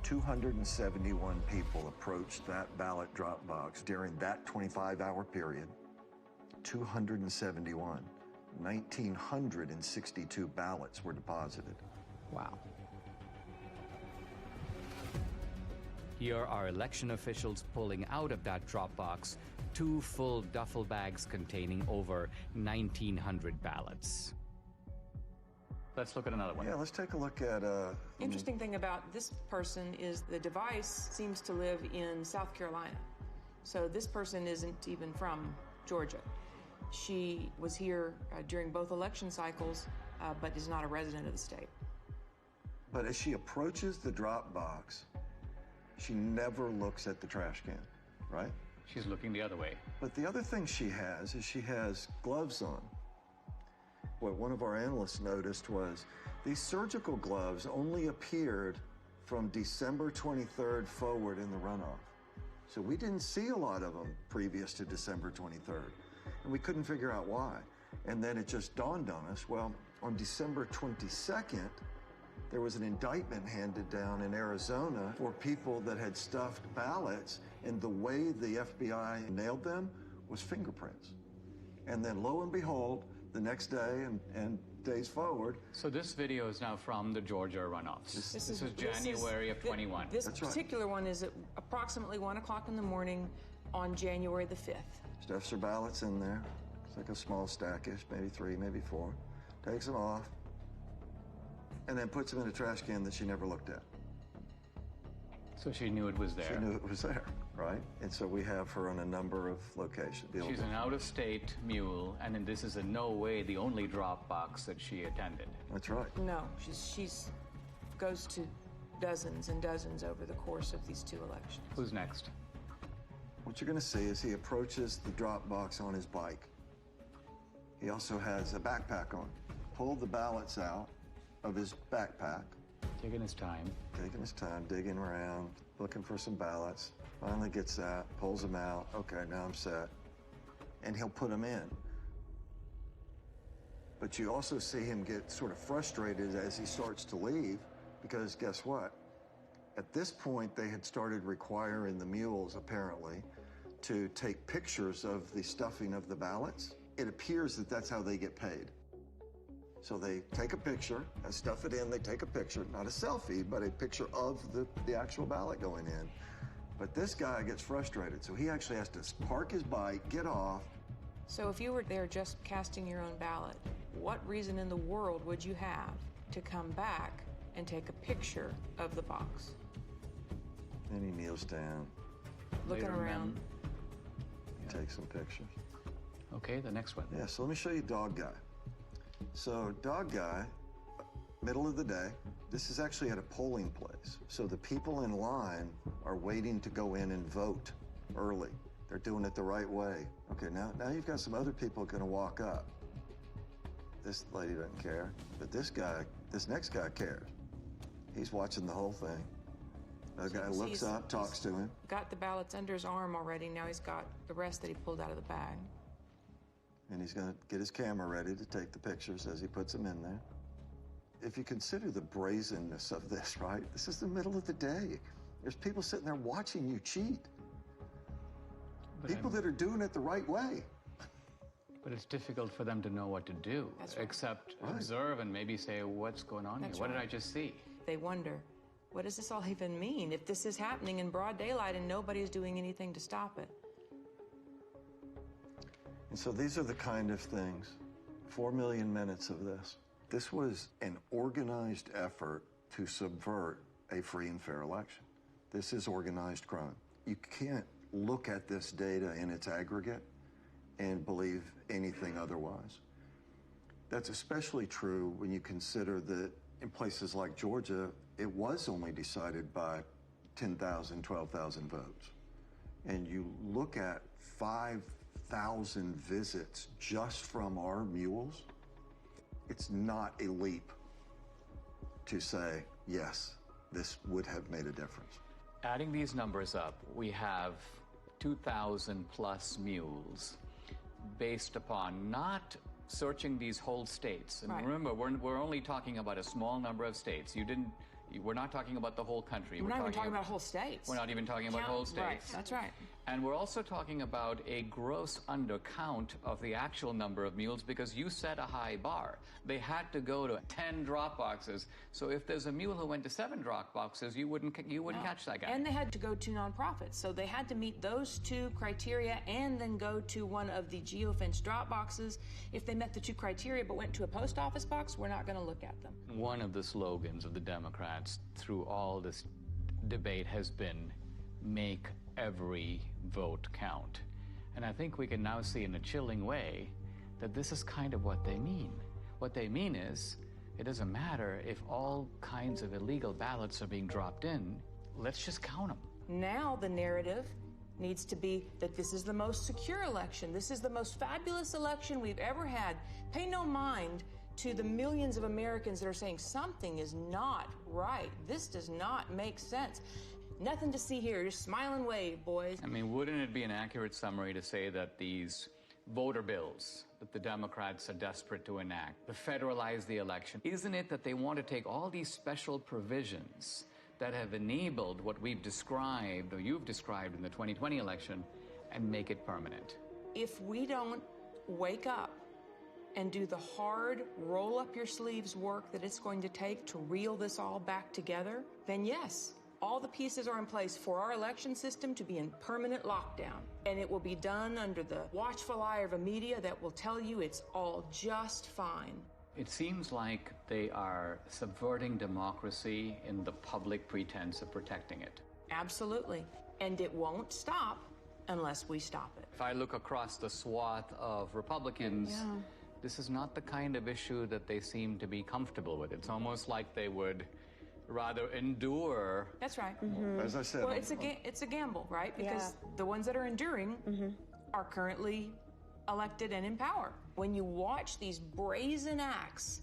271 people approached that ballot drop box during that 25-hour period. 271. 1,962 ballots were deposited. Wow. Here are election officials pulling out of that drop box 2 full duffel bags containing over 1,900 ballots. Let's look at another one. Yeah, let's take a look at... Interesting thing about this person is the device seems to live in South Carolina. So this person isn't even from Georgia. She was here during both election cycles but is not a resident of the state. But as she approaches the drop box, she never looks at the trash can, right? She's looking the other way. But the other thing she has is she has gloves on. What one of our analysts noticed was these surgical gloves only appeared from December 23rd forward in the runoff. So we didn't see a lot of them previous to December 23rd, and we couldn't figure out why. And then it just dawned on us, well, on December 22nd, there was an indictment handed down in Arizona for people that had stuffed ballots, and the way the FBI nailed them was fingerprints. And then lo and behold, the next day and days forward. So this video is now from the Georgia runoffs. This is January of 21. This particular one is at approximately 1 o'clock in the morning on January the 5th. Stuffs her ballots in there. It's like a small stackish, maybe 3, maybe 4. Takes them off, and then puts them in a trash can that she never looked at. So she knew it was there. She knew it was there, right? And so we have her on a number of locations. She's an out-of-state mule, and then this is in no way the only drop box that she attended. That's right. No, she's goes to dozens and dozens over the course of these 2 elections. Who's next? What you're going to see is he approaches the drop box on his bike. He also has a backpack on. Pulled the ballots out of his backpack. Taking his time. Taking his time, digging around, looking for some ballots. Finally gets that, pulls them out. Okay, now I'm set. And he'll put them in. But you also see him get sort of frustrated as he starts to leave, because guess what? At this point, they had started requiring the mules, apparently, to take pictures of the stuffing of the ballots. It appears that that's how they get paid. So they take a picture, stuff it in, they take a picture, not a selfie, but a picture of the actual ballot going in. But this guy gets frustrated, so he actually has to park his bike, get off. So if you were there just casting your own ballot, what reason in the world would you have to come back and take a picture of the box? And he kneels down. Looking around. He takes some pictures. Okay, the next one. Yeah, so let me show you Dog Guy. So Dog Guy, middle of the day, this is actually at a polling place. So the people in line are waiting to go in and vote early. They're doing it the right way. Okay, now you've got some other people going to walk up. This lady doesn't care, but this next guy cares. He's watching the whole thing. The guy looks up, talks to him. Got the ballots under his arm already. Now he's got the rest that he pulled out of the bag. And he's going to get his camera ready to take the pictures as he puts them in there. If you consider the brazenness of this, right? This is the middle of the day. There's people sitting there watching you cheat. People that are doing it the right way. But it's difficult for them to know what to do, except observe and maybe say, what's going on here? What did I just see? They wonder, what does this all even mean if this is happening in broad daylight and nobody's doing anything to stop it? And so these are the kind of things, 4 million minutes of this. This was an organized effort to subvert a free and fair election. This is organized crime. You can't look at this data in its aggregate and believe anything otherwise. That's especially true when you consider that in places like Georgia, it was only decided by 10,000, 12,000 votes. And you look at 5,000 visits just from our mules, it's not a leap to say, yes, this would have made a difference. Adding these numbers up, we have 2,000 plus mules based upon not searching these whole states. And remember, we're only talking about a small number of states. We're not talking about the whole country. We're not even talking about whole states. We're not even talking about whole states. Right, that's right. And we're also talking about a gross undercount of the actual number of mules because you set a high bar. They had to go to 10 drop boxes. So if there's a mule who went to 7 drop boxes, you wouldn't catch that guy. And they had to go to nonprofits. So they had to meet those 2 criteria and then go to one of the geofence drop boxes. If they met the 2 criteria but went to a post office box, we're not going to look at them. One of the slogans of the Democrats through all this debate has been, make every vote count. And I think we can now see in a chilling way that this is kind of what they mean. What they mean is, it doesn't matter if all kinds of illegal ballots are being dropped in, let's just count them. Now the narrative needs to be that this is the most secure election. This is the most fabulous election we've ever had. Pay no mind to the millions of Americans that are saying something is not right. This does not make sense. Nothing to see here. Just smile and wave, boys. I mean, wouldn't it be an accurate summary to say that these voter bills that the Democrats are desperate to enact, to federalize the election, isn't it that they want to take all these special provisions that have enabled what we've described, or you've described in the 2020 election, and make it permanent? If we don't wake up and do the hard, roll up your sleeves work that it's going to take to reel this all back together, then yes, all the pieces are in place for our election system to be in permanent lockdown. And it will be done under the watchful eye of a media that will tell you it's all just fine. It seems like they are subverting democracy in the public pretense of protecting it. Absolutely. And it won't stop unless we stop it. If I look across the swath of Republicans, this is not the kind of issue that they seem to be comfortable with. It's almost like they would rather endure. That's right. As I said, well, it's a gamble, right? Because the ones that are enduring are currently elected and in power. When you watch these brazen acts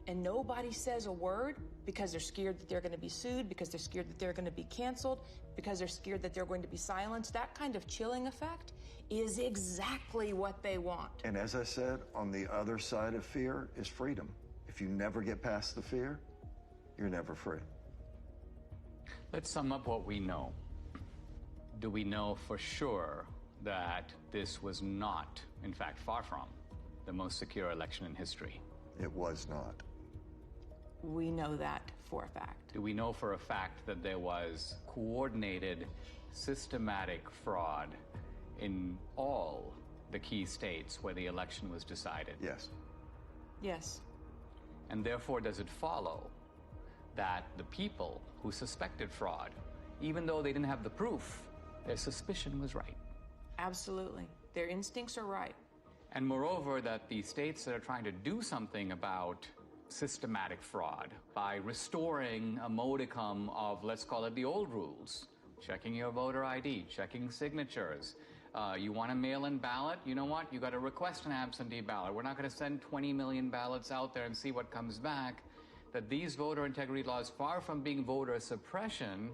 and nobody says a word because they're scared that they're going to be sued, because they're scared that they're going to be canceled, because they're scared that they're going to be silenced, that kind of chilling effect is exactly what they want. And as I said, on the other side of fear is freedom. If you never get past the fear, you're never free. Let's sum up what we know. Do we know for sure that this was not, in fact, far from, the most secure election in history? It was not. We know that for a fact. Do we know for a fact that there was coordinated, systematic fraud in all the key states where the election was decided? Yes. Yes. And therefore, does it follow that the people who suspected fraud, even though they didn't have the proof, their suspicion was right? Absolutely. Their instincts are right. And moreover, that the states that are trying to do something about systematic fraud by restoring a modicum of, let's call it the old rules, checking your voter ID, checking signatures. You want a mail-in ballot? You know what? You got to request an absentee ballot. We're not going to send 20 million ballots out there and see what comes back. That these voter integrity laws, far from being voter suppression,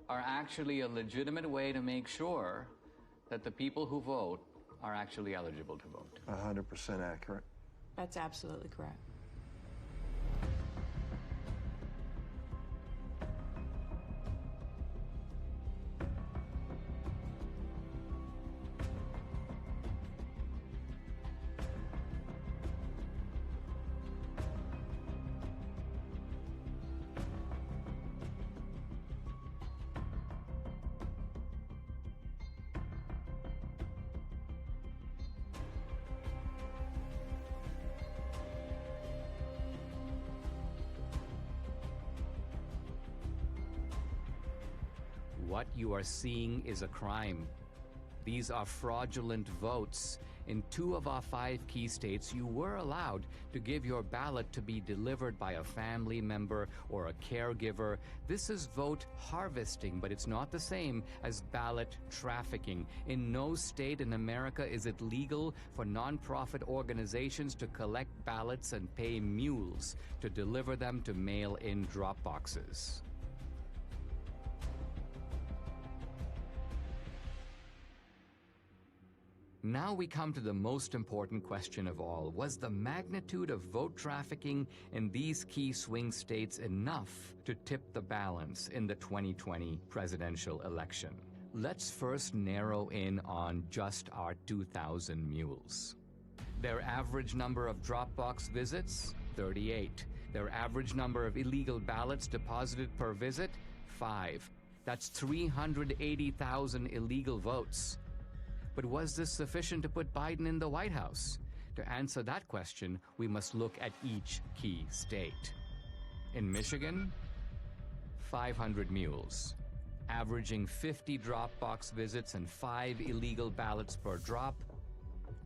are actually a legitimate way to make sure that the people who vote are actually eligible to vote. 100% accurate. That's absolutely correct. What you are seeing is a crime. These are fraudulent votes. In 2 of our 5 key states, you were allowed to give your ballot to be delivered by a family member or a caregiver. This is vote harvesting, but it's not the same as ballot trafficking. In no state in America is it legal for nonprofit organizations to collect ballots and pay mules to deliver them to mail-in drop boxes. Now we come to the most important question of all. Was the magnitude of vote trafficking in these key swing states enough to tip the balance in the 2020 presidential election? Let's first narrow in on just our 2,000 mules. Their average number of Dropbox visits, 38. Their average number of illegal ballots deposited per visit, 5. That's 380,000 illegal votes. But was this sufficient to put Biden in the White House? To answer that question, we must look at each key state. In Michigan, 500 mules, averaging 50 Dropbox visits and 5 illegal ballots per drop.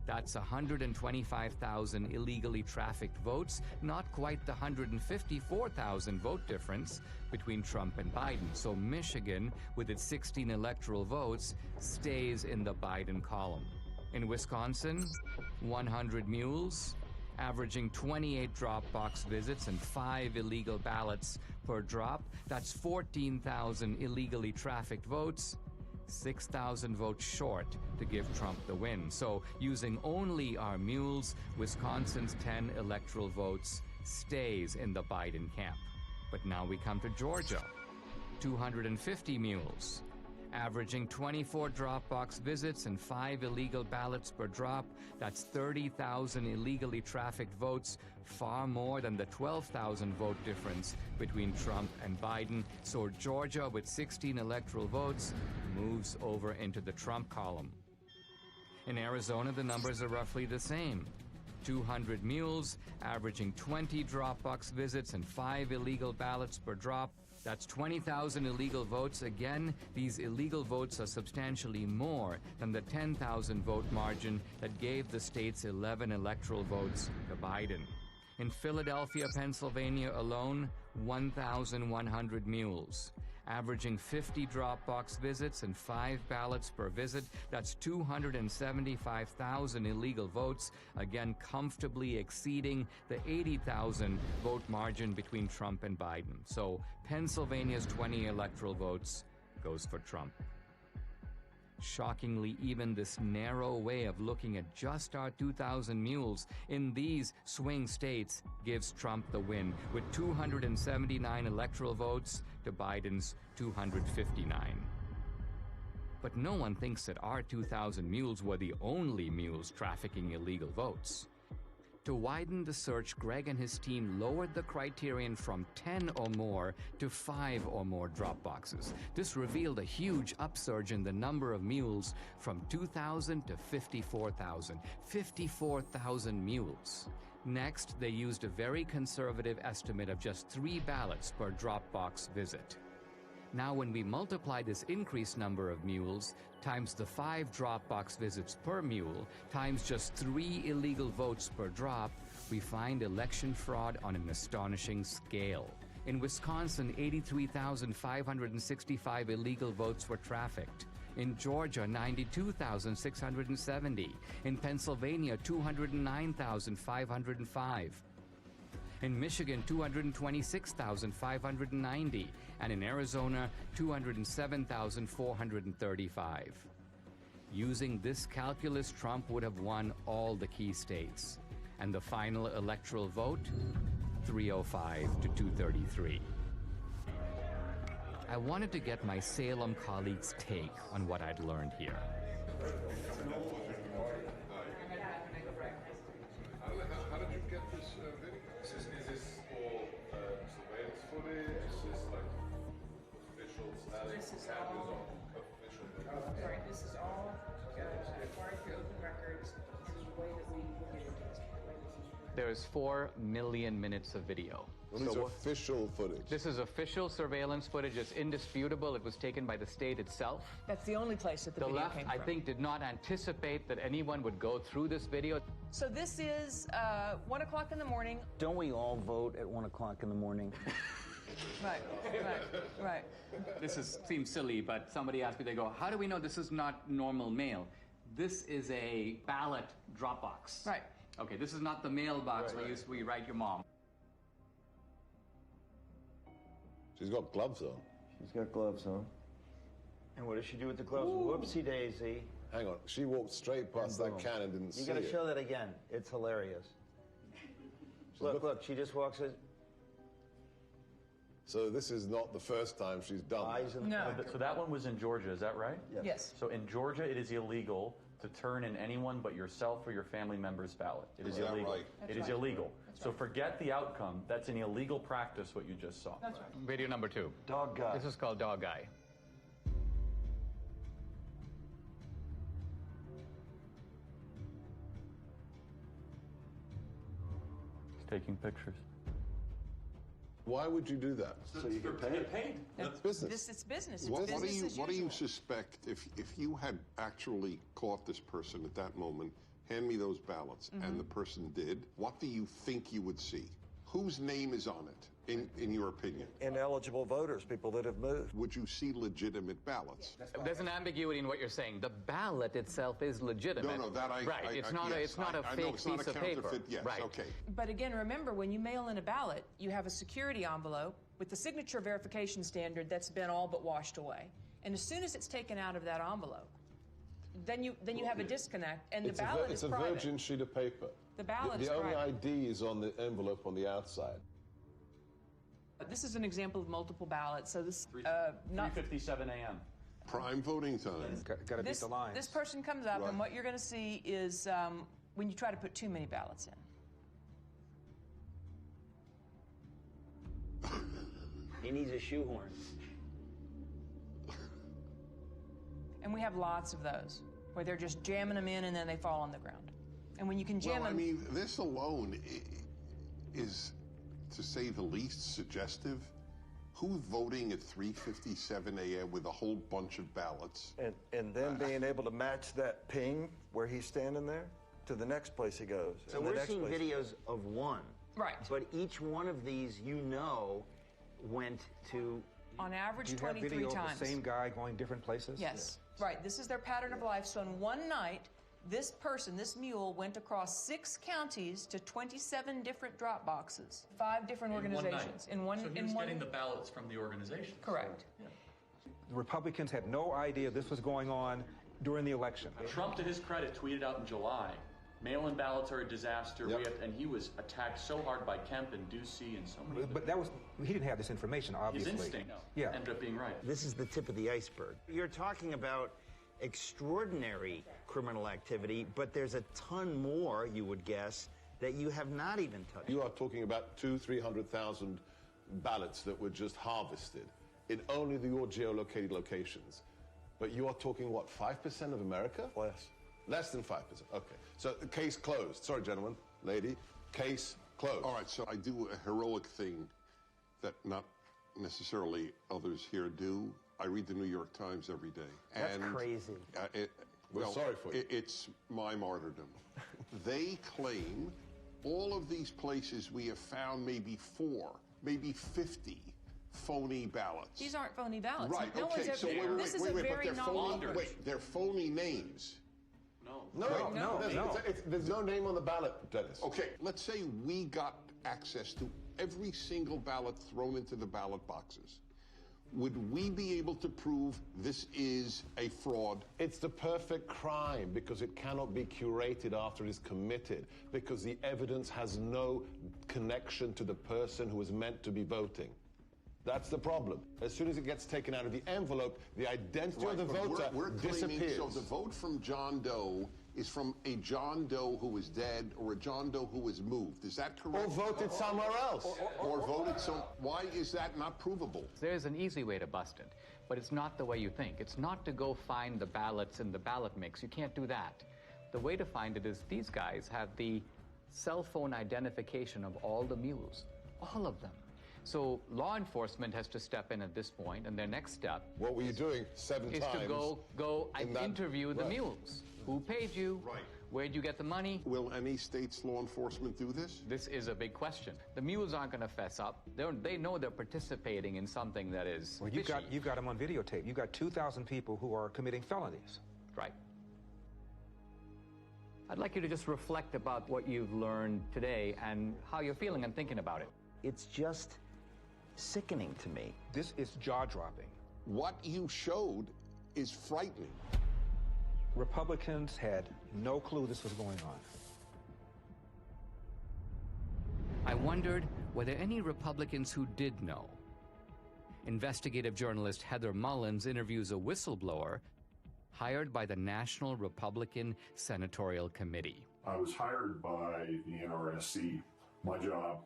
That's 125,000 illegally trafficked votes, not quite the 154,000 vote difference between Trump and Biden. So Michigan, with its 16 electoral votes, stays in the Biden column. In Wisconsin, 100 mules, averaging 28 drop box visits and 5 illegal ballots per drop. That's 14,000 illegally trafficked votes, 6,000 votes short to give Trump the win. So using only our mules, Wisconsin's 10 electoral votes stays in the Biden camp. But now we come to Georgia. 250 mules, averaging 24 drop box visits and 5 illegal ballots per drop. That's 30,000 illegally trafficked votes, far more than the 12,000 vote difference between Trump and Biden. So Georgia, with 16 electoral votes, moves over into the Trump column. In Arizona, the numbers are roughly the same. 200 mules, averaging 20 drop box visits and 5 illegal ballots per drop. That's 20,000 illegal votes. Again, these illegal votes are substantially more than the 10,000 vote margin that gave the state's 11 electoral votes to Biden. In Philadelphia, Pennsylvania alone, 1,100 mules, averaging 50 drop box visits and 5 ballots per visit. That's 275,000 illegal votes, again comfortably exceeding the 80,000 vote margin between Trump and Biden. So Pennsylvania's 20 electoral votes goes for Trump. Shockingly, even this narrow way of looking at just our 2,000 mules in these swing states gives Trump the win, with 279 electoral votes to Biden's 259. But no one thinks that our 2,000 mules were the only mules trafficking illegal votes. To widen the search, Greg and his team lowered the criterion from 10 or more to 5 or more drop boxes. This revealed a huge upsurge in the number of mules from 2,000 to 54,000. 54,000 mules. Next, they used a very conservative estimate of just 3 ballots per drop box visit. Now, when we multiply this increased number of mules times the 5 drop box visits per mule times just 3 illegal votes per drop, we find election fraud on an astonishing scale. In Wisconsin, 83,565 illegal votes were trafficked. In Georgia, 92,670. In Pennsylvania, 209,505. In Michigan, 226,590, and in Arizona, 207,435. Using this calculus, Trump would have won all the key states. And the final electoral vote, 305 to 233. I wanted to get my Salem colleagues' take on what I'd learned here. How did you get this video? Is this all surveillance footage? Is this like official status? This is all. Sorry, this is all acquired through open records. This is the way that we get into this. There's 4 million minutes of video. Well, these are official footage. This is official surveillance footage. It's indisputable. It was taken by the state itself. That's the only place that the video left, came from. I think, did not anticipate that anyone would go through this video. So this is 1 o'clock in the morning. Don't we all vote at 1 o'clock in the morning? Right. Seems silly, but somebody asked me, they go, how do we know this is not normal mail? This is a ballot drop box. Right. Okay, this is not the mailbox where we write your mom. She's got gloves on. She's got gloves on. And what does she do with the gloves? Ooh. Whoopsie daisy. Hang on, she walked straight past that can and didn't see it. You gotta show that again. It's hilarious. Look, she just walks in. So this is not the first time she's done that. No. So that one was in Georgia, is that right? Yes. So in Georgia, it is illegal to turn in anyone but yourself or your family member's ballot. It is illegal. Right? It is illegal. So forget the outcome. That's an illegal practice, what you just saw. That's right. Video number 2. Dog guy. This is called Dog Guy. He's taking pictures. Why would you do that? So you get paid. That's business. It's business. What Business as do you usual. suspect if you had actually caught this person at that moment? hand me those ballots, and the person did, what do you think you would see? Whose name is on it, in your opinion? Ineligible voters, people that have moved. Would you see legitimate ballots? There's an ambiguity in what you're saying. The ballot itself is legitimate. No, that I... Right, it's not a fake piece of paper. Yes, right. Okay. But again, remember, when you mail in a ballot, you have a security envelope with the signature verification standard that's been all but washed away. And as soon as it's taken out of that envelope, then you have a disconnect, and the ballot is private. It's a virgin sheet of paper. The ballot is private. The only private. ID is on the envelope on the outside. This is an example of multiple ballots, so this... 3:57 a.m. Prime voting time. Got to beat the lines. This person comes up, Right. and what you're going to see is when you try to put too many ballots in. He needs a shoehorn. And we have lots of those, where they're just jamming them in and then they fall on the ground. And when you can jam them... Well, I mean, this alone is, to say the least, suggestive. Who's voting at 3:57 a.m. with a whole bunch of ballots? And then being able to match that ping where he's standing there to the next place he goes. So we're seeing videos of one. Right. But each one of these, went to... On average, Do you 23 have video times. of the same guy going different places? Yes. Right. This is their pattern of life. So in one night, this person, this mule, went across 6 counties to 27 different drop boxes, 5 different organizations. So he was getting the ballots from the organization. Correct. The Republicans had no idea this was going on during the election. Trump, to his credit, tweeted out in July, mail-in ballots are a disaster. Yep. And he was attacked so hard by Kemp and Ducey and so many. But he didn't have this information, obviously. His instinct ended up being right. This is the tip of the iceberg. You're talking about extraordinary criminal activity, but there's a ton more, you would guess, that you have not even touched. You are talking about 200,000-300,000 ballots that were just harvested in only your geolocated locations. But you are talking, what, 5% of America? Less than 5%. Okay. So the case closed. Sorry, gentlemen, lady. Case closed. All right, so I do a heroic thing that not necessarily others here do. I read the New York Times every day. That's crazy. We're sorry for you. It's my martyrdom. They claim all of these places we have found maybe 4, maybe 50 phony ballots. These aren't phony ballots. Right, No okay, one's so ever, wait, this is a but very they're novel... they're phony names. No. There's no name on the ballot, Dennis. Okay, let's say we got access to every single ballot thrown into the ballot boxes. Would we be able to prove this is a fraud? It's the perfect crime because it cannot be curated after it is committed, because the evidence has no connection to the person who is meant to be voting. That's the problem. As soon as it gets taken out of the envelope, the identity of the voter we're claiming, disappears. so the vote from John Doe is from a John Doe who is dead or a John Doe who is moved. Is that correct? Or voted somewhere else. Or voted so. Why is that not provable? There's an easy way to bust it, but it's not the way you think. It's not to go find the ballots in the ballot mix. You can't do that. The way to find it is these guys have the cell phone identification of all the mules, all of them. So law enforcement has to step in at this point, and their next step... What were you doing 7 is times? to go and interview the mules. Who paid you? Right. Where'd you get the money? Will any state's law enforcement do this? This is a big question. The mules aren't going to fess up. They know they're participating in something that is Well, you've got them on videotape. You've got 2,000 people who are committing felonies. Right. I'd like you to just reflect about what you've learned today and how you're feeling and thinking about it. It's just sickening to me. This is jaw-dropping. What you showed is frightening. Republicans had no clue this was going on. I wondered, were there any Republicans who did know? Investigative journalist Heather Mullins interviews a whistleblower hired by the National Republican Senatorial Committee. I was hired by the NRSC. My job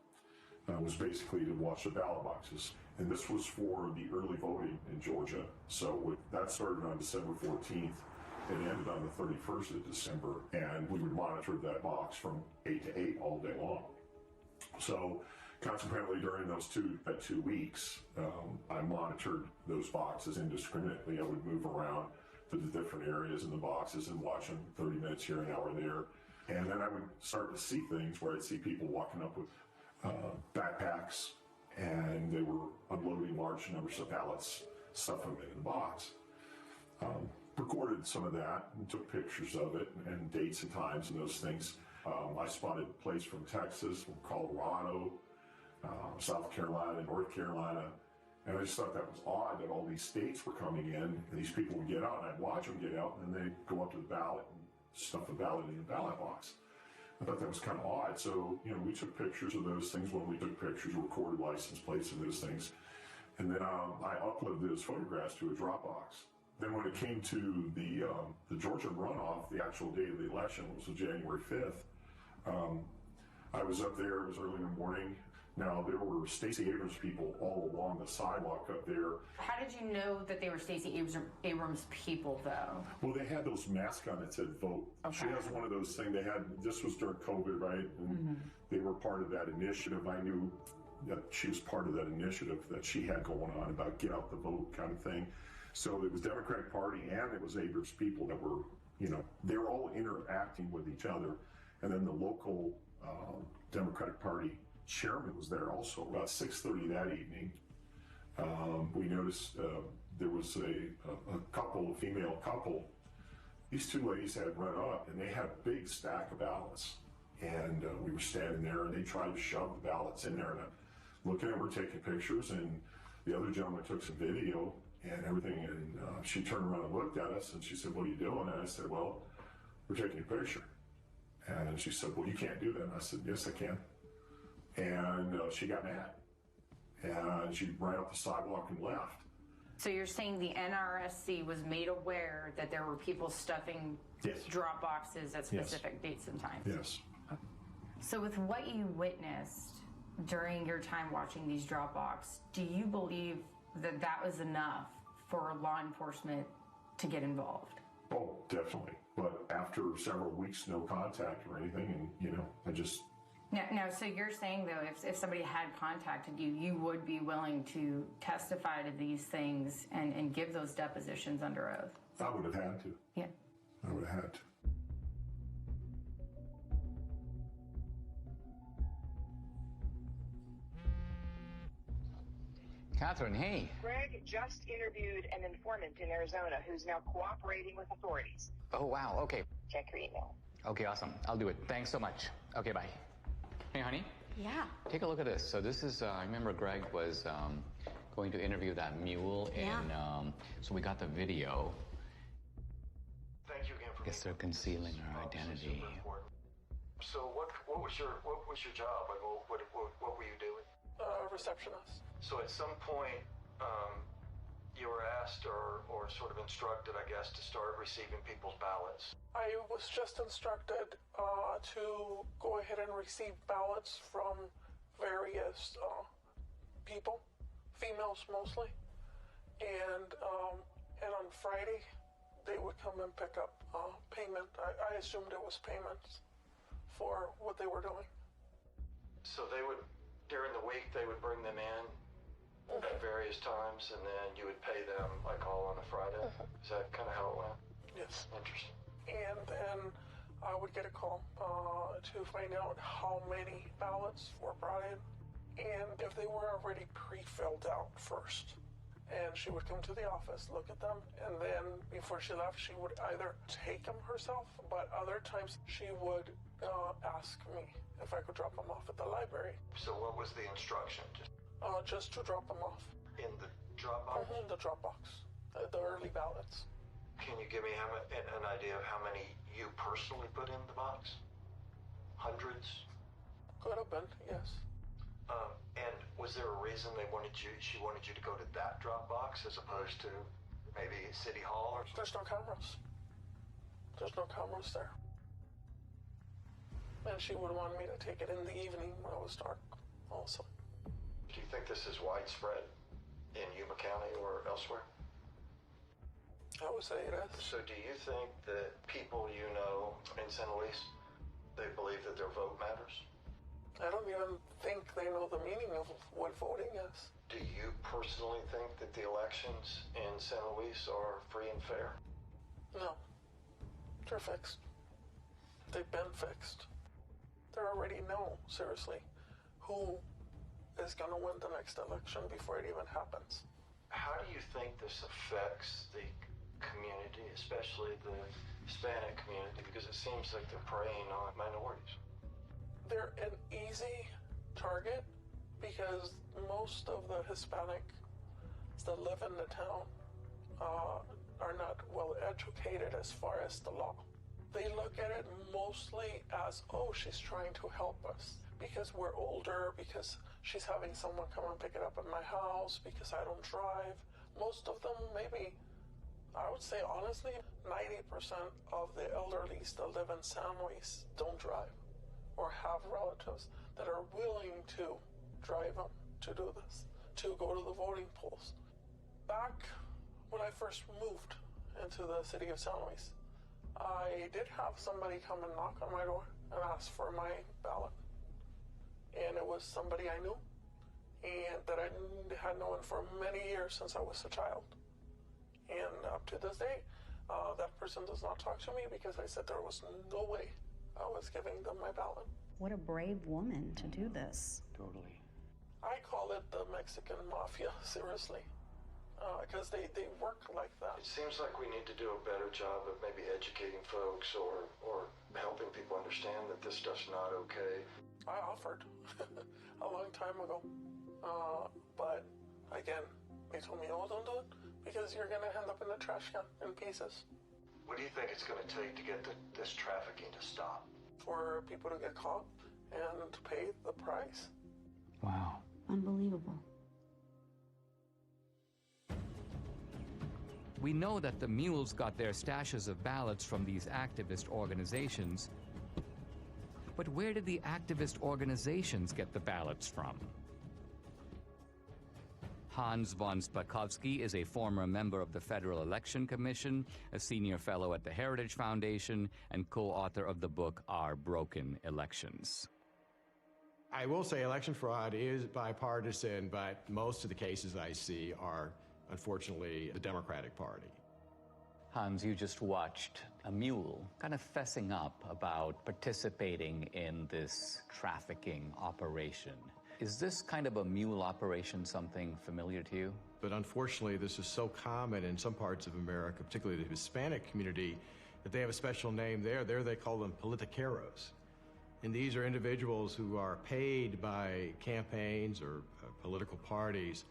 was basically to watch the ballot boxes. And this was for the early voting in Georgia. So that started on December 14th. It ended on the 31st of December. And we would monitor that box from 8 to 8 all day long. So consequently, during those 2 weeks, I monitored those boxes indiscriminately. I would move around to the different areas in the boxes and watch them 30 minutes here, an hour there. And then I would start to see things where I'd see people walking up with backpacks, and they were unloading large numbers of ballots, stuffing them in the box. Recorded some of that and took pictures of it and dates and times and those things. I spotted plates from Texas, from Colorado, South Carolina, North Carolina. And I just thought that was odd that all these states were coming in and these people would get out, and I'd watch them get out, and then they'd go up to the ballot and stuff the ballot in the ballot box. I thought that was kind of odd. So, we took pictures of those things. When we took pictures, recorded license plates and those things. And then I uploaded those photographs to a Dropbox. Then when it came to the Georgia runoff, the actual day of the election, which was January 5th, I was up there. It was early in the morning. Now, there were Stacey Abrams people all along the sidewalk up there. How did you know that they were Stacey Abrams people, though? Well, they had those masks on that said vote. Okay. She has one of those things. This was during COVID, right? And they were part of that initiative. I knew that she was part of that initiative that she had going on about get out the vote kind of thing. So it was Democratic Party and it was Abrams people that were, they were all interacting with each other. And then the local Democratic Party chairman was there also. About 6:30 that evening, we noticed there was a female couple. These two ladies had run up and they had a big stack of ballots. And we were standing there and they tried to shove the ballots in there. And I'm looking at her taking pictures, and the other gentleman took some video and everything. And she turned around and looked at us and she said, "What are you doing?" And I said, "Well, we're taking a picture." And she said, "Well, you can't do that." And I said, "Yes, I can." And she got mad, and she ran up the sidewalk and left. So you're saying the NRSC was made aware that there were people stuffing drop boxes at specific dates and times? Yes. So with what you witnessed during your time watching these drop boxes, do you believe that that was enough for law enforcement to get involved? Oh, definitely. But after several weeks, no contact or anything, and, I just... Now, so you're saying, though, if somebody had contacted you, you would be willing to testify to these things and give those depositions under oath? I would have had to. Yeah. I would have had to. Catherine, hey. Greg just interviewed an informant in Arizona who's now cooperating with authorities. Oh, wow. Okay. Check your email. Okay, awesome. I'll do it. Thanks so much. Okay, bye. Hey, honey. Yeah. Take a look at this. So this is, I remember Greg was going to interview that mule, and so we got the video. Thank you again for. I guess they're concealing her identity. So what was your job? Like, what were you doing? Receptionist. So at some point, you were asked or sort of instructed, I guess, to start receiving people's ballots. I was just instructed to go ahead and receive ballots from various people, females mostly, and on Friday they would come and pick up payment. I assumed it was payments for what they were doing. So they would, during the week, they would bring them in at various times, and then you would pay them like all on a Friday. Is that kind of how it went? Yes. Interesting. And then I would get a call to find out how many ballots were brought in and if they were already pre-filled out first. And she would come to the office, look at them, and then before she left, she would either take them herself, but other times she would ask me if I could drop them off at the library. So what was the instruction? Just to drop them off. In the drop box? In the drop box. The early ballots. Can you give me an idea of how many you personally put in the box? Hundreds? Could have been, yes. And was there a reason she wanted you to go to that drop box as opposed to maybe City Hall or something? There's no cameras. There's no cameras there. And she would want me to take it in the evening when it was dark also. Do you think this is widespread in Yuma County or elsewhere? I would say it is. So do you think that people you know in San Luis, they believe that their vote matters? I don't even think they know the meaning of what voting is. Do you personally think that the elections in San Luis are free and fair? No. They're fixed. they've been fixed. They already know, seriously, who is going to win the next election before it even happens. How do you think this affects the community, especially the Hispanic community? Because it seems like they're preying on minorities. They're an easy target because most of the Hispanics that live in the town are not well educated as far as the law. They look at it mostly as, oh, she's trying to help us because we're older, because she's having someone come and pick it up at my house, because I don't drive. Most of them, maybe, I would say honestly, 90% of the elderlies that live in San Luis don't drive or have relatives that are willing to drive them to do this, to go to the voting polls. Back when I first moved into the city of San Luis, I did have somebody come and knock on my door and ask for my ballot. And it was somebody I knew and that I had known for many years since I was a child. And up to this day, that person does not talk to me because I said there was no way I was giving them my ballot. What a brave woman to do this. Totally. I call it the Mexican mafia, seriously. Because they work like that. It seems like we need to do a better job of maybe educating folks or helping people understand that this stuff's not okay. I offered a long time ago. But again, they told me, oh, don't do it because you're going to end up in the trash can in pieces. What do you think it's going to take to get this trafficking to stop? For people to get caught and pay the price. Wow. Unbelievable. We know that the mules got their stashes of ballots from these activist organizations. But where did the activist organizations get the ballots from? Hans von Spakovsky is a former member of the Federal Election Commission, a senior fellow at the Heritage Foundation, and co-author of the book Our Broken Elections. I will say election fraud is bipartisan, but most of the cases I see are, unfortunately, the Democratic Party. Hans, you just watched a mule kind of fessing up about participating in this trafficking operation. Is this kind of a mule operation something familiar to you? But unfortunately, this is so common in some parts of America, particularly the Hispanic community, that they have a special name there. There they call them politiqueros. And these are individuals who are paid by campaigns or political parties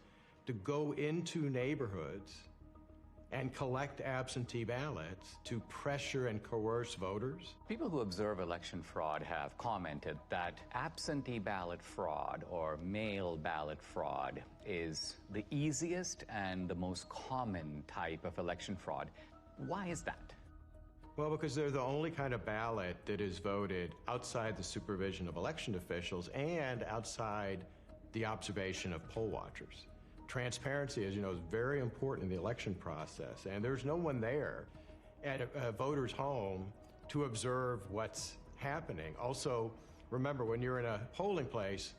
to go into neighborhoods and collect absentee ballots to pressure and coerce voters. People who observe election fraud have commented that absentee ballot fraud or mail ballot fraud is the easiest and the most common type of election fraud. Why is that? Well, because they're the only kind of ballot that is voted outside the supervision of election officials and outside the observation of poll watchers. Transparency, as you know, is very important in the election process, and there's no one there at a voter's home to observe what's happening. Also, remember, when you're in a polling place,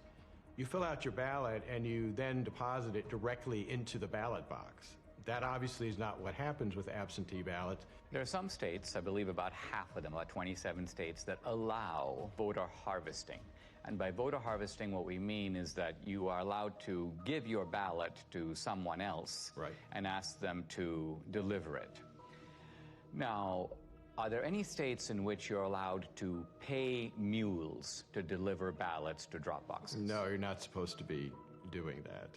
you fill out your ballot and you then deposit it directly into the ballot box. That obviously is not what happens with absentee ballots. There are some states, I believe about half of them, about 27 states, that allow voter harvesting. And by voter harvesting, what we mean is that you are allowed to give your ballot to someone else and ask them to deliver it. Now, are there any states in which you're allowed to pay mules to deliver ballots to drop boxes? No, you're not supposed to be doing that.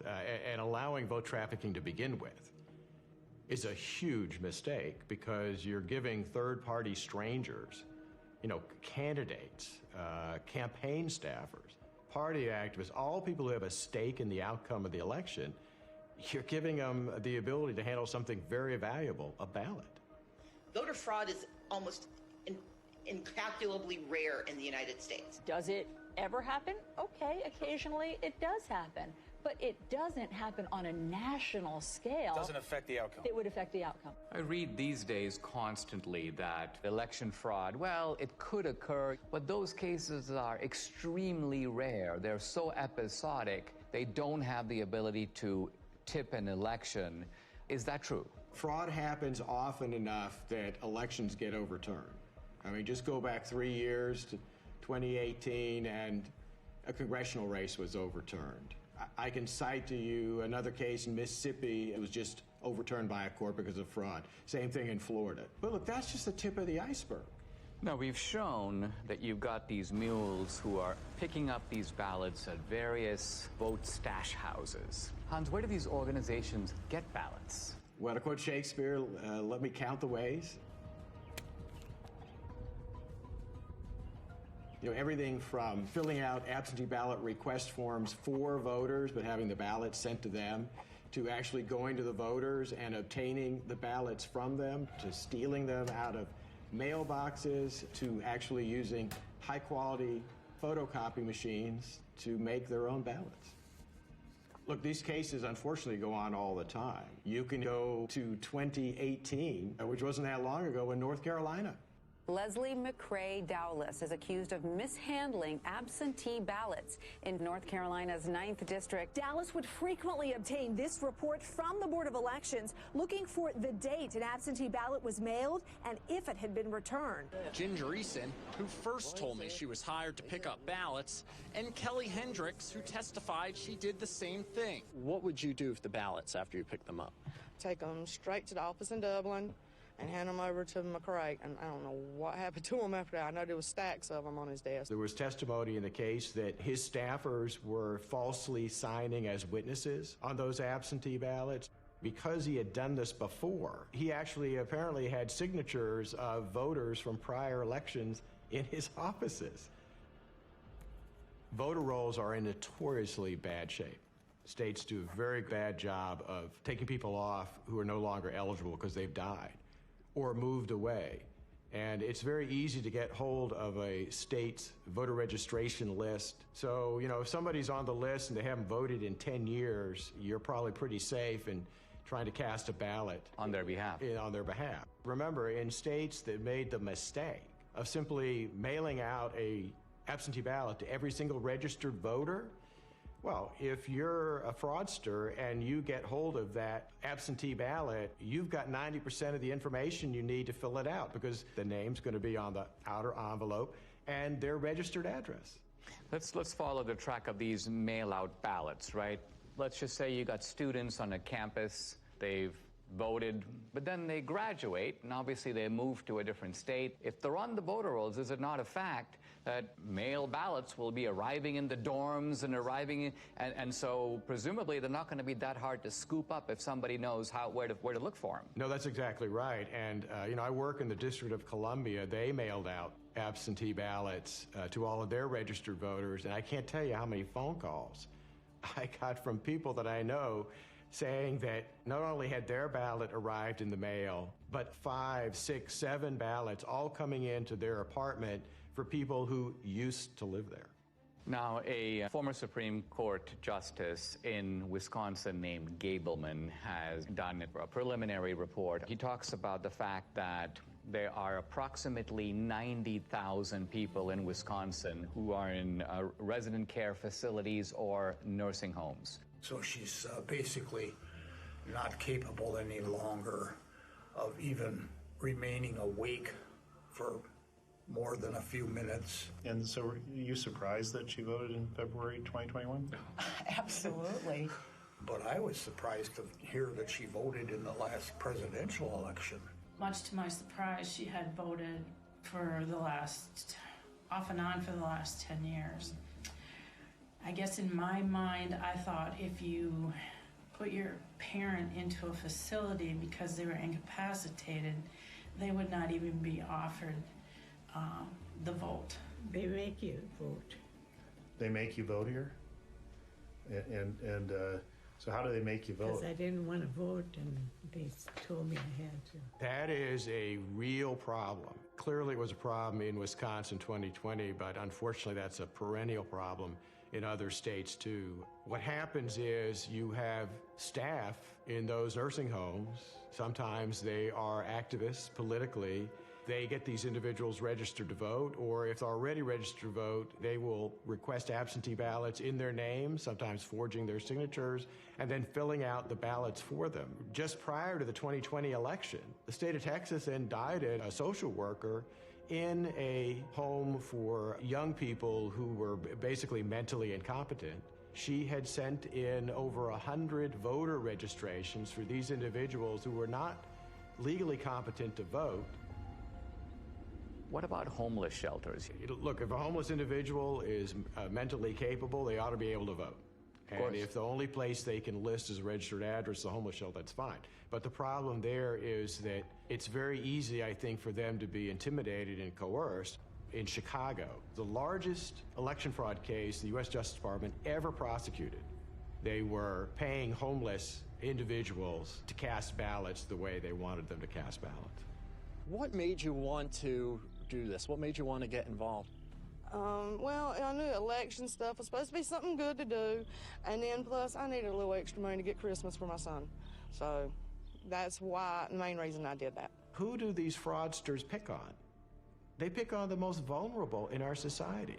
And allowing vote trafficking to begin with is a huge mistake because you're giving third-party strangers, you know, candidates, campaign staffers, party activists, all people who have a stake in the outcome of the election, you're giving them the ability to handle something very valuable, a ballot. Voter fraud is almost incalculably rare in the United States. Does it ever happen? Okay, occasionally it does happen. But it doesn't happen on a national scale. It doesn't affect the outcome. It would affect the outcome. I read these days constantly that election fraud, well, it could occur, but those cases are extremely rare. They're so episodic, they don't have the ability to tip an election. Is that true? Fraud happens often enough that elections get overturned. I mean, just go back 3 years to 2018 and a congressional race was overturned. I can cite to you another case in Mississippi. It was just overturned by a court because of fraud. Same thing in Florida. But look, that's just the tip of the iceberg. Now, we've shown that you've got these mules who are picking up these ballots at various vote stash houses. Hans, where do these organizations get ballots? Well, to quote Shakespeare, let me count the ways. You know, everything from filling out absentee ballot request forms for voters, but having the ballots sent to them, to actually going to the voters and obtaining the ballots from them, to stealing them out of mailboxes, to actually using high-quality photocopy machines to make their own ballots. Look, these cases unfortunately go on all the time. You can go to 2018, which wasn't that long ago, in North Carolina. Leslie McCrae Dowless is accused of mishandling absentee ballots in North Carolina's 9th District. Dowless would frequently obtain this report from the Board of Elections, looking for the date an absentee ballot was mailed and if it had been returned. Ginger Eason, who first told me she was hired to pick up ballots, and Kelly Hendricks, who testified she did the same thing. What would you do with the ballots after you picked them up? Take them straight to the office in Dublin and hand them over to McCrae, and I don't know what happened to him after that. I know there was stacks of them on his desk. There was testimony in the case that his staffers were falsely signing as witnesses on those absentee ballots. Because he had done this before, he actually apparently had signatures of voters from prior elections in his offices. Voter rolls are in notoriously bad shape. States do a very bad job of taking people off who are no longer eligible because they've died or moved away. And it's very easy to get hold of a state's voter registration list. So, you know, if somebody's on the list and they haven't voted in 10 years, you're probably pretty safe in trying to cast a ballot. On their behalf. On their behalf. Remember, in states that made the mistake of simply mailing out a absentee ballot to every single registered voter, well, if you're a fraudster and you get hold of that absentee ballot, you've got 90% of the information you need to fill it out because the name's going to be on the outer envelope and their registered address. Let's follow the track of these mail-out ballots, right? Let's just say you got students on a campus, they've voted, but then they graduate, and obviously they move to a different state. If they're on the voter rolls, is it not a fact that mail ballots will be arriving in the dorms and arriving in, and so presumably they're not going to be that hard to scoop up if somebody knows where to look for them? No, that's exactly right. And, you know, I work in the District of Columbia. They mailed out absentee ballots to all of their registered voters, and I can't tell you how many phone calls I got from people that I know saying that not only had their ballot arrived in the mail, but 5, 6, 7 ballots all coming into their apartment for people who used to live there. Now, a former Supreme Court justice in Wisconsin named Gableman has done a preliminary report. He talks about the fact that there are approximately 90,000 people in Wisconsin who are in resident care facilities or nursing homes. So she's basically not capable any longer of even remaining awake for more than a few minutes. And so were you surprised that she voted in February 2021? Absolutely. But I was surprised to hear that she voted in the last presidential election. Much to my surprise, she had voted for off and on for the last 10 years. I guess in my mind, I thought if you put your parent into a facility because they were incapacitated, they would not even be offered the vote. They make you vote. They make you vote here? And so how do they make you vote? Because I didn't want to vote, and they told me I had to. That is a real problem. Clearly it was a problem in Wisconsin 2020, but unfortunately that's a perennial problem in other states too. What happens is you have staff in those nursing homes. Sometimes they are activists politically. They get these individuals registered to vote, or if they're already registered to vote, they will request absentee ballots in their name, sometimes forging their signatures, and then filling out the ballots for them. Just prior to the 2020 election, the state of Texas indicted a social worker in a home for young people who were basically mentally incompetent. She had sent in over 100 voter registrations for these individuals who were not legally competent to vote. What about homeless shelters? Look, if a homeless individual is mentally capable, they ought to be able to vote. And if the only place they can list as a registered address is a homeless shelter, that's fine. But the problem there is that it's very easy, I think, for them to be intimidated and coerced. In Chicago, the largest election fraud case the U.S. Justice Department ever prosecuted, they were paying homeless individuals to cast ballots the way they wanted them to cast ballots. What made you want to do this? What made you want to get involved? Well, I knew election stuff was supposed to be something good to do, and then plus I needed a little extra money to get Christmas for my son. So that's why, the main reason I did that. Who do these fraudsters pick on? They pick on the most vulnerable in our society.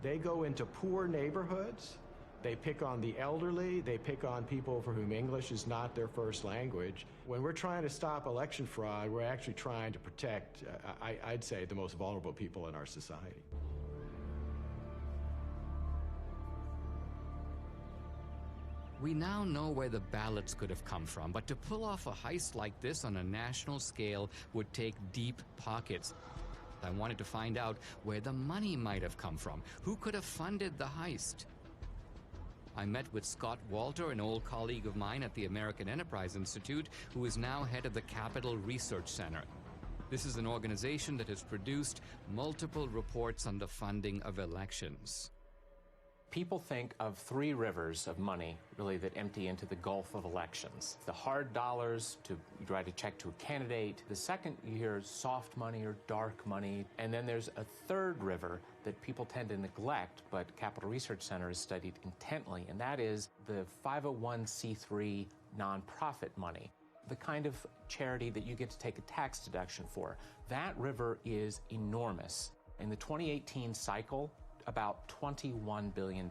They go into poor neighborhoods, they pick on the elderly, they pick on people for whom English is not their first language. When we're trying to stop election fraud, we're actually trying to protect, I'd say, the most vulnerable people in our society. We now know where the ballots could have come from, but to pull off a heist like this on a national scale would take deep pockets. I wanted to find out where the money might have come from. Who could have funded the heist? I met with Scott Walter, an old colleague of mine at the American Enterprise Institute, who is now head of the Capital Research Center. This is an organization that has produced multiple reports on the funding of elections. People think of three rivers of money, really, that empty into the gulf of elections. The hard dollars to write a check to a candidate. The second you hear soft money or dark money. And then there's a third river that people tend to neglect, but Capital Research Center has studied intently, and that is the 501c3 nonprofit money, the kind of charity that you get to take a tax deduction for. That river is enormous. In the 2018 cycle, about $21 billion.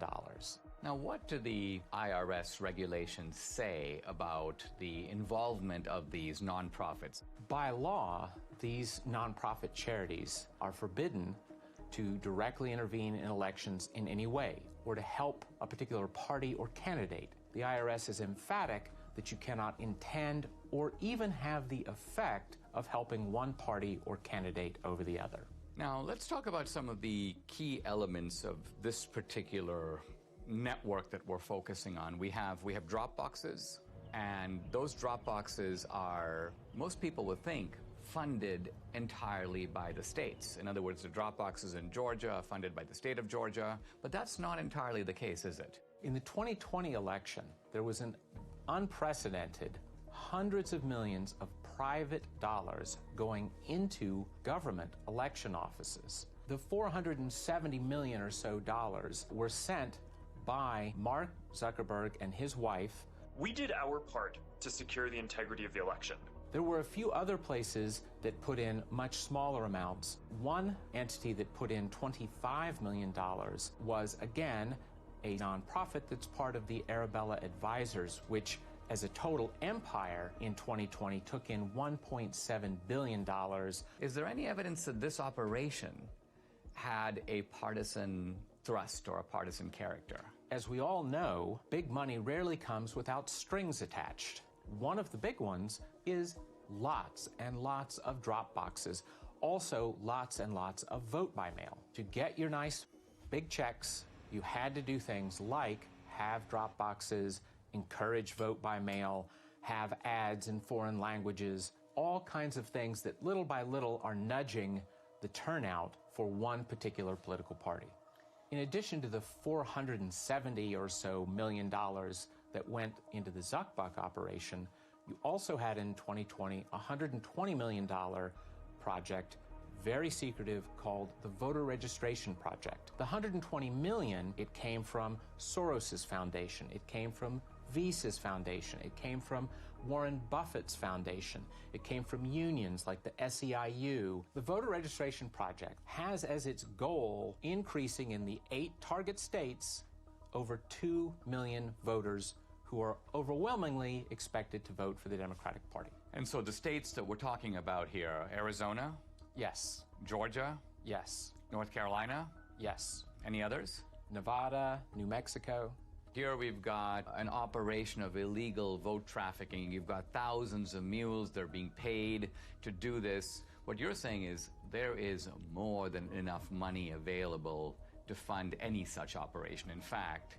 Now, what do the IRS regulations say about the involvement of these nonprofits? By law, these nonprofit charities are forbidden to directly intervene in elections in any way or to help a particular party or candidate. The IRS is emphatic that you cannot intend or even have the effect of helping one party or candidate over the other. Now, let's talk about some of the key elements of this particular network that we're focusing on. We have drop boxes, and those drop boxes are, most people would think, funded entirely by the states. In other words, the drop boxes in Georgia are funded by the state of Georgia, but that's not entirely the case, is it? In the 2020 election, there was an unprecedented hundreds of millions of private dollars going into government election offices. The $470 million or so dollars were sent by Mark Zuckerberg and his wife. We did our part to secure the integrity of the election. There were a few other places that put in much smaller amounts. One entity that put in $25 million was, again, a nonprofit that's part of the Arabella Advisors, which as a total empire in 2020 took in $1.7 billion. Is there any evidence that this operation had a partisan thrust or a partisan character? As we all know, big money rarely comes without strings attached. One of the big ones is lots and lots of drop boxes. Also, lots and lots of vote by mail. To get your nice big checks, you had to do things like have drop boxes, encourage vote by mail, have ads in foreign languages, all kinds of things that little by little are nudging the turnout for one particular political party. In addition to the $470 or so million that went into the Zuckbuck operation, you also had in 2020 a $120 million project, very secretive, called the Voter Registration Project. The $120 million, it came from Soros's foundation, it came from Visa's foundation, it came from Warren Buffett's foundation, it came from unions like the SEIU. The Voter Registration Project has as its goal increasing in the 8 target states over 2 million voters who are overwhelmingly expected to vote for the Democratic Party. And so the states that we're talking about here, Arizona, Yes. Georgia? Yes. North Carolina? Yes. Any others? Nevada, New Mexico. Here we've got an operation of illegal vote trafficking. You've got thousands of mules. They're being paid to do this. What you're saying is there is more than enough money available to fund any such operation. In fact,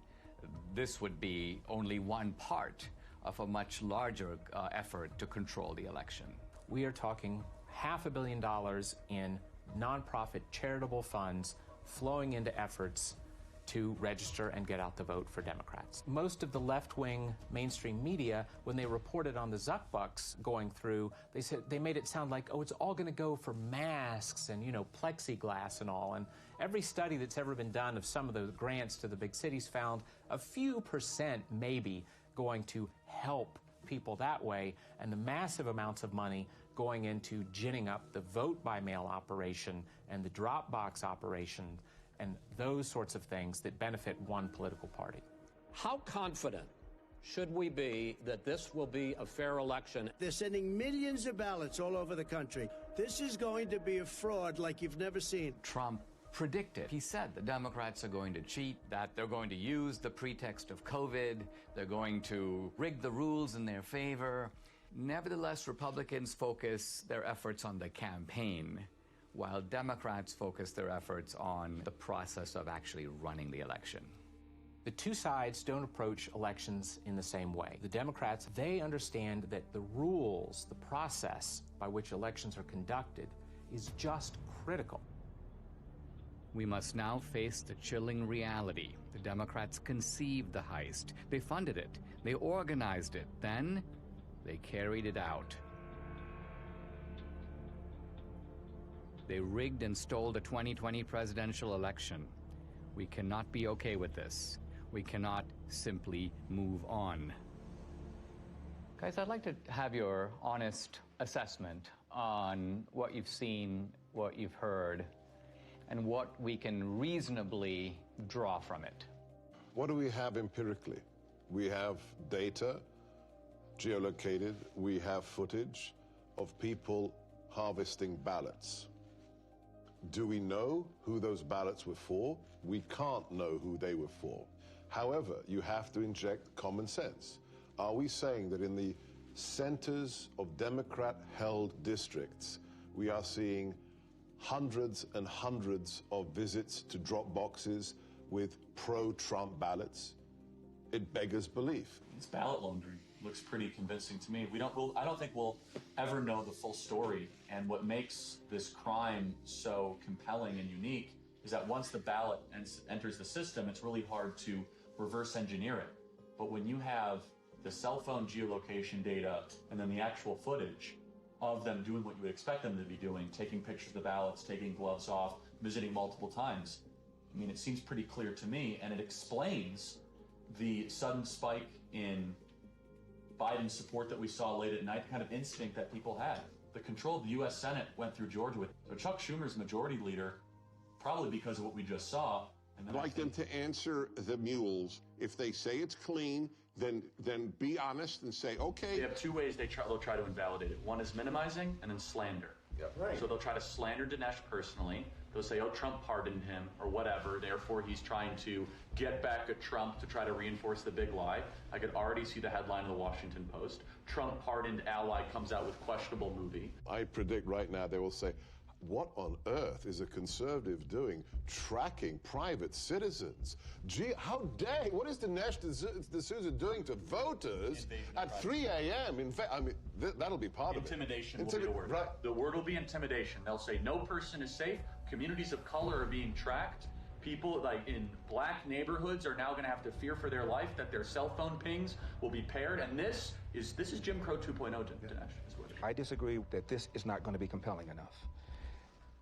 this would be only one part of a much larger effort to control the election. We are talking $500 million in nonprofit charitable funds flowing into efforts to register and get out the vote for Democrats. Most of the left-wing mainstream media, when they reported on the Zuck bucks going through, they made it sound like, oh, it's all going to go for masks and, you know, plexiglass and all. And every study that's ever been done of some of the grants to the big cities found a few percent maybe going to help people that way, and the massive amounts of money going into ginning up the vote-by-mail operation and the drop box operation and those sorts of things that benefit one political party. How confident should we be that this will be a fair election? They're sending millions of ballots all over the country. This is going to be a fraud like you've never seen. Trump predicted. He said the Democrats are going to cheat, that they're going to use the pretext of COVID, they're going to rig the rules in their favor. Nevertheless, Republicans focus their efforts on the campaign, while Democrats focus their efforts on the process of actually running the election. The two sides don't approach elections in the same way. The Democrats, they understand that the rules, the process by which elections are conducted is just critical. We must now face the chilling reality. The Democrats conceived the heist. They funded it. They organized it. Then they carried it out. They rigged and stole the 2020 presidential election. We cannot be okay with this. We cannot simply move on. Guys, I'd like to have your honest assessment on what you've seen, what you've heard, and what we can reasonably draw from it. What do we have empirically? We have data, geolocated, we have footage of people harvesting ballots. Do we know who those ballots were for? We can't know who they were for. However, you have to inject common sense. Are we saying that in the centers of Democrat-held districts, we are seeing hundreds and hundreds of visits to drop boxes with pro-Trump ballots? It beggars belief. It's ballot laundering. Looks pretty convincing to me. I don't think we'll ever know the full story. And what makes this crime so compelling and unique is that once the ballot enters the system, it's really hard to reverse engineer it. But when you have the cell phone geolocation data and then the actual footage of them doing what you would expect them to be doing, taking pictures of the ballots, taking gloves off, visiting multiple times, I mean, it seems pretty clear to me, and it explains the sudden spike in Biden's support that we saw late at night, the kind of instinct that people had. The control of the U.S. Senate went through Georgia with. So Chuck Schumer's majority leader, probably because of what we just saw. And then I'd like them to answer the mules. If they say it's clean, then be honest and say, okay. They have two ways they'll try to invalidate it. One is minimizing and then slander. Yep. Right. So they'll try to slander Dinesh personally. They'll say, oh, Trump pardoned him or whatever. Therefore, he's trying to get back at Trump to try to reinforce the big lie. I could already see the headline of the Washington Post. Trump pardoned ally comes out with questionable movie. I predict right now they will say, what on earth is a conservative doing tracking private citizens? Gee, how dare, what is Dinesh D'Souza doing to voters at 3 a.m.? In fact, I mean, that'll be part of it. Intimidation will be the word. Right. The word will be intimidation. They'll say no person is safe. Communities of color are being tracked. People like in black neighborhoods are now going to have to fear for their life that their cell phone pings will be paired. And this is Jim Crow 2.0, Dinesh. I disagree that this is not going to be compelling enough.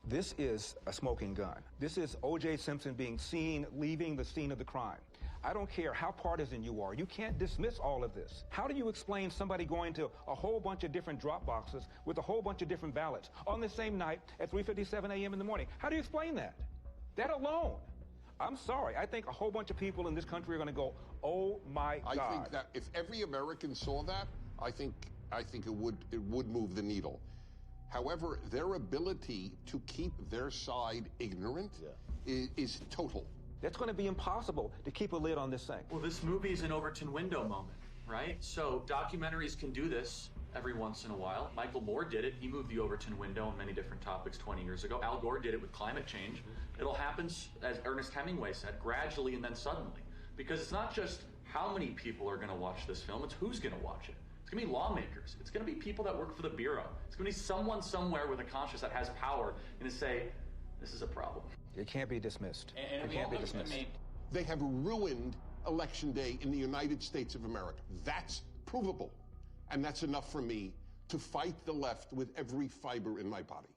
This is a smoking gun. This is O.J. Simpson being seen leaving the scene of the crime. I don't care how partisan you are. You can't dismiss all of this. How do you explain somebody going to a whole bunch of different drop boxes with a whole bunch of different ballots on the same night at 3:57 a.m. in the morning? How do you explain that? That alone. I'm sorry. I think a whole bunch of people in this country are going to go, oh, my God. I think that if every American saw that, I think it would move the needle. However, their ability to keep their side ignorant is total. It's going to be impossible to keep a lid on this thing. Well, this movie is an Overton window moment, right? So documentaries can do this every once in a while. Michael Moore did it. He moved the Overton window on many different topics 20 years ago. Al Gore did it with climate change. It'll happen, as Ernest Hemingway said, gradually and then suddenly. Because it's not just how many people are going to watch this film, it's who's going to watch it. It's going to be lawmakers. It's going to be people that work for the Bureau. It's going to be someone somewhere with a conscience that has power and to say, this is a problem. It can't be dismissed. And it can't be dismissed. They have ruined Election Day in the United States of America. That's provable. And that's enough for me to fight the left with every fiber in my body.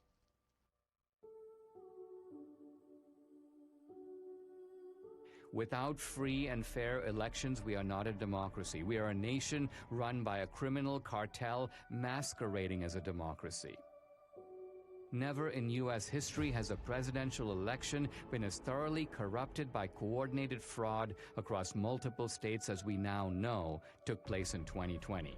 Without free and fair elections, we are not a democracy. We are a nation run by a criminal cartel masquerading as a democracy. Never in U.S. history has a presidential election been as thoroughly corrupted by coordinated fraud across multiple states as we now know took place in 2020.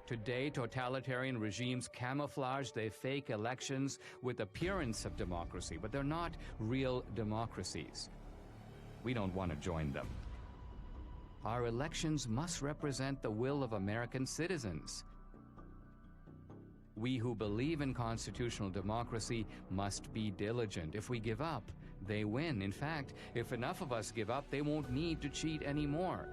Today, totalitarian regimes camouflage their fake elections with appearance of democracy, but they're not real democracies. We don't want to join them. Our elections must represent the will of American citizens. We who believe in constitutional democracy must be diligent. If we give up, they win. In fact, if enough of us give up, they won't need to cheat anymore.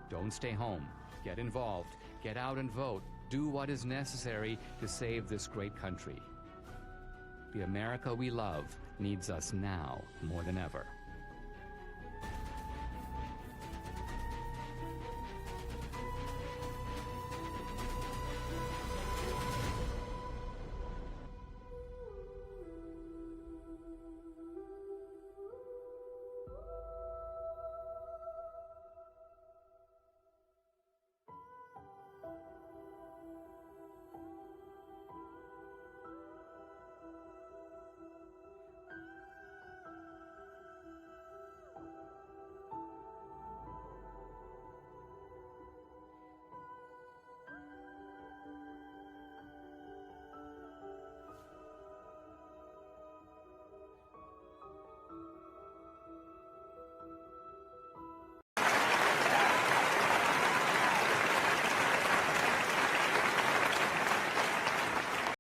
Don't stay home. Get involved. Get out and vote. Do what is necessary to save this great country. The America we love needs us now more than ever.